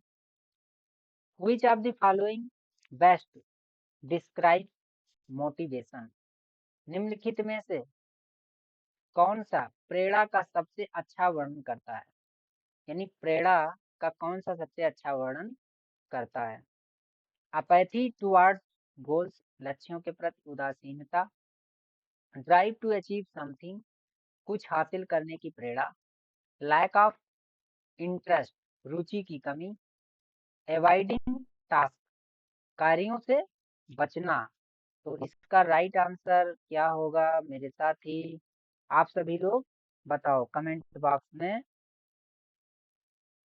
Which of the following best describe motivation. निम्नलिखित में से कौन सा प्रेरणा का सबसे अच्छा वर्णन करता है? यानी प्रेरणा का कौन सा सबसे अच्छा वर्णन करता है? अपैथी टुवर्ड्स गोल्स, लक्ष्यों के प्रति उदासीनता। ड्राइव टू अचीव समथिंग, कुछ हासिल करने की प्रेरणा। लैक ऑफ इंटरेस्ट, रुचि की कमी। एवॉइडिंग टास्क, कार्यों से बचना। तो इसका राइट आंसर क्या होगा मेरे साथी? आप सभी लोग बताओ कमेंट बॉक्स में।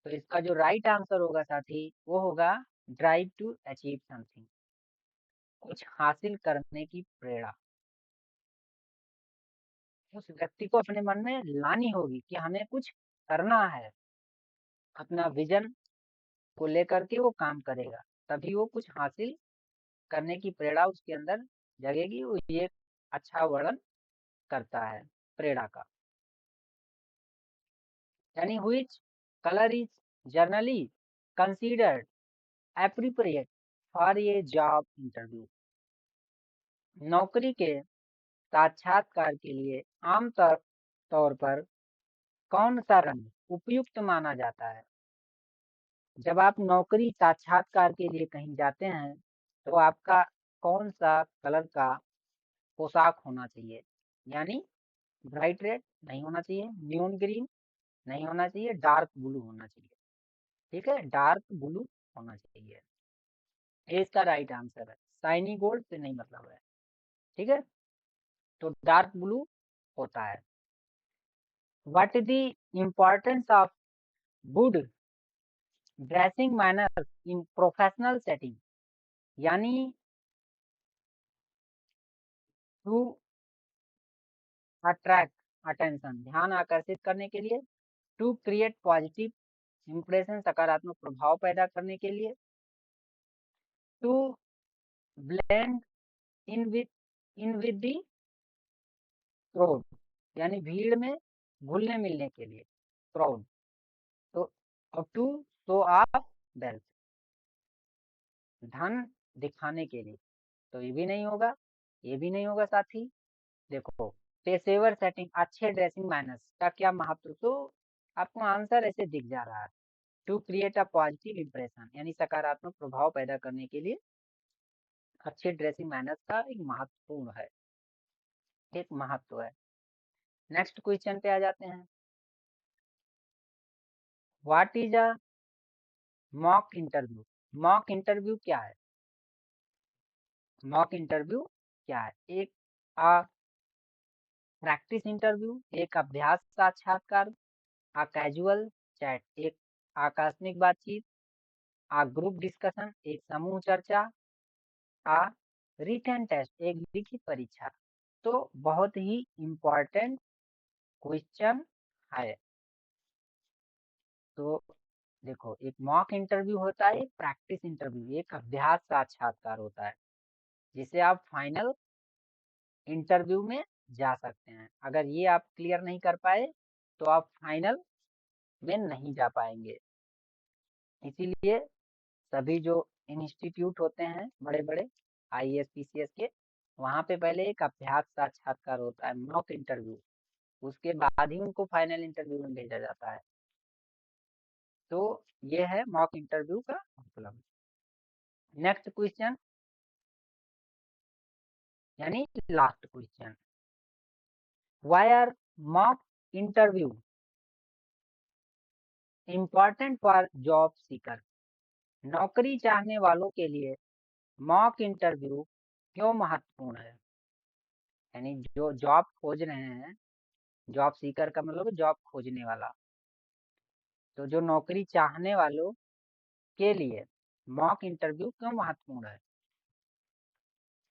तो इसका जो राइट आंसर होगा साथी वो होगा ड्राइव टू अचीव समथिंग, कुछ हासिल करने की प्रेरणा। उस व्यक्ति को अपने मन में लानी होगी कि हमें कुछ करना है, अपना विजन को लेकर के वो काम करेगा, तभी वो कुछ हासिल करने की प्रेरणा उसके अंदर जगेगी। वो ये अच्छा वर्णन करता है प्रेरणा का। यानी which colour is generally considered appropriate for a job interview. नौकरी के साक्षात्कार के लिए आमतौर तौर पर कौन सा रंग उपयुक्त माना जाता है? जब आप नौकरी साक्षात्कार के लिए कहीं जाते हैं तो आपका कौन सा कलर का पोशाक होना चाहिए? यानी ब्राइट रेड नहीं होना चाहिए, न्यून ग्रीन नहीं होना चाहिए, डार्क ब्लू होना चाहिए। ठीक है, डार्क ब्लू होना चाहिए। ये इसका राइट आंसर है। शाइनी गोल्ड से नहीं मतलब है। ठीक है, तो डार्क ब्लू होता है। What is the importance of good dressing manners in professional setting? यानी टू अट्रैक्ट अटेंशन, ध्यान आकर्षित करने के लिए, टू क्रिएट पॉजिटिव इंप्रेशन, सकारात्मक प्रभाव पैदा करने के लिए, to blend in with the crowd, यानी भीड़ में घुलने मिलने के लिए, क्राउड। तो अब टू शो ऑफ वेल्थ, धन दिखाने के लिए, तो ये भी नहीं होगा, ये भी नहीं होगा साथी। देखो, पेशेवर सेटिंग, अच्छे ड्रेसिंग मैनर्स का क्या महत्व, तो आपको आंसर ऐसे दिख जा रहा है। To create a positive impression, यानी सकारात्मक प्रभाव पैदा करने के लिए अच्छे ड्रेसिंग मैनर्स का एक महत्वपूर्ण है, एक महत्व है। नेक्स्ट क्वेश्चन पे आ जाते हैं। What is a mock interview? Mock interview क्या है? मॉक इंटरव्यू क्या है? एक प्रैक्टिस इंटरव्यू, एक अभ्यास साक्षात्कार, कैजुअल चैट, एक आकस्मिक बातचीत, ग्रुप डिस्कशन, एक समूह चर्चा, आ रिटन टेस्ट, एक लिखित परीक्षा। तो बहुत ही इम्पोर्टेंट क्वेश्चन है। तो देखो, एक मॉक इंटरव्यू होता है, एक प्रैक्टिस इंटरव्यू, एक अभ्यास साक्षात्कार होता है, जिसे आप फाइनल इंटरव्यू में जा सकते हैं। अगर ये आप क्लियर नहीं कर पाए तो आप फाइनल में नहीं जा पाएंगे। इसीलिए सभी जो इंस्टीट्यूट होते हैं बड़े बड़े आईएएस पीसीएस के, वहाँ पे पहले एक अभ्यास साक्षात्कार होता है, मॉक इंटरव्यू, उसके बाद ही उनको फाइनल इंटरव्यू में भेजा जाता है। तो ये है मॉक इंटरव्यू का मतलब। नेक्स्ट क्वेश्चन, यानी last question, why are mock interview important for job seeker? नौकरी चाहने वालों के लिए मॉक इंटरव्यू क्यों महत्वपूर्ण है? यानी जो जॉब खोज रहे हैं, जॉब सीकर का मतलब जॉब खोजने वाला, तो जो नौकरी चाहने वालों के लिए मॉक इंटरव्यू क्यों महत्वपूर्ण है?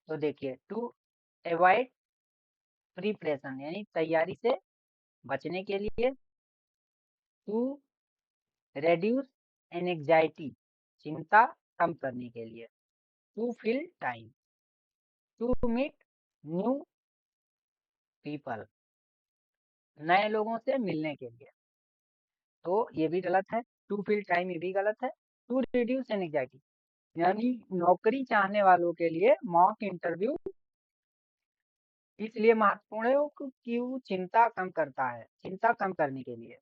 तो देखिए, टू अवॉइड प्रिपरेशन, यानी तैयारी से बचने के लिए, टू रेड्यूस एंजाइटी, चिंता कम करने के लिए, to fill time, to meet new people, नए लोगों से मिलने के लिए। तो ये भी गलत है, टू फिल टाइम ये भी गलत है, टू रिड्यूस एंजाइटी, यानी नौकरी चाहने वालों के लिए मॉक इंटरव्यू इसलिए महत्वपूर्ण है कि वो चिंता कम करता है, चिंता कम करने के लिए,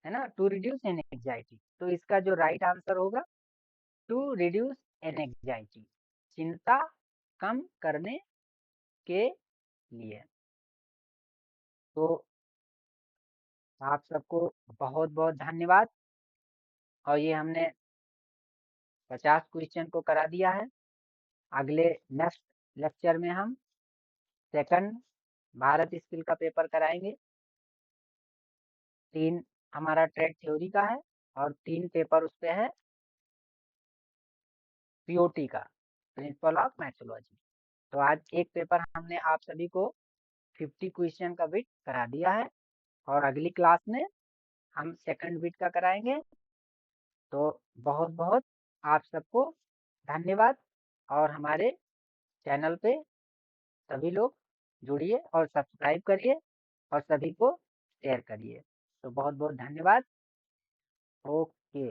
है ना, टू रिड्यूस एंजाइटी। तो इसका जो राइट आंसर होगा टू रिड्यूस एंजाइटी, चिंता कम करने के लिए। तो आप सबको बहुत बहुत धन्यवाद। और ये हमने 50 क्वेश्चन को करा दिया है। अगले नेक्स्ट लेक्चर में हम सेकंड भारत स्किल का पेपर कराएंगे। 3 हमारा ट्रेड थ्योरी का है और 3 पेपर उस पे है पीओटी का, प्रिंसिपल ऑफ मैथोलॉजी। तो आज एक पेपर हमने आप सभी को 50 क्वेश्चन का बिट करा दिया है और अगली क्लास में हम सेकंड बिट का कराएंगे। तो बहुत-बहुत आप सबको धन्यवाद और हमारे चैनल पे सभी लोग जुड़िए और सब्सक्राइब करिए और सभी को शेयर करिए। तो बहुत-बहुत धन्यवाद। ओके।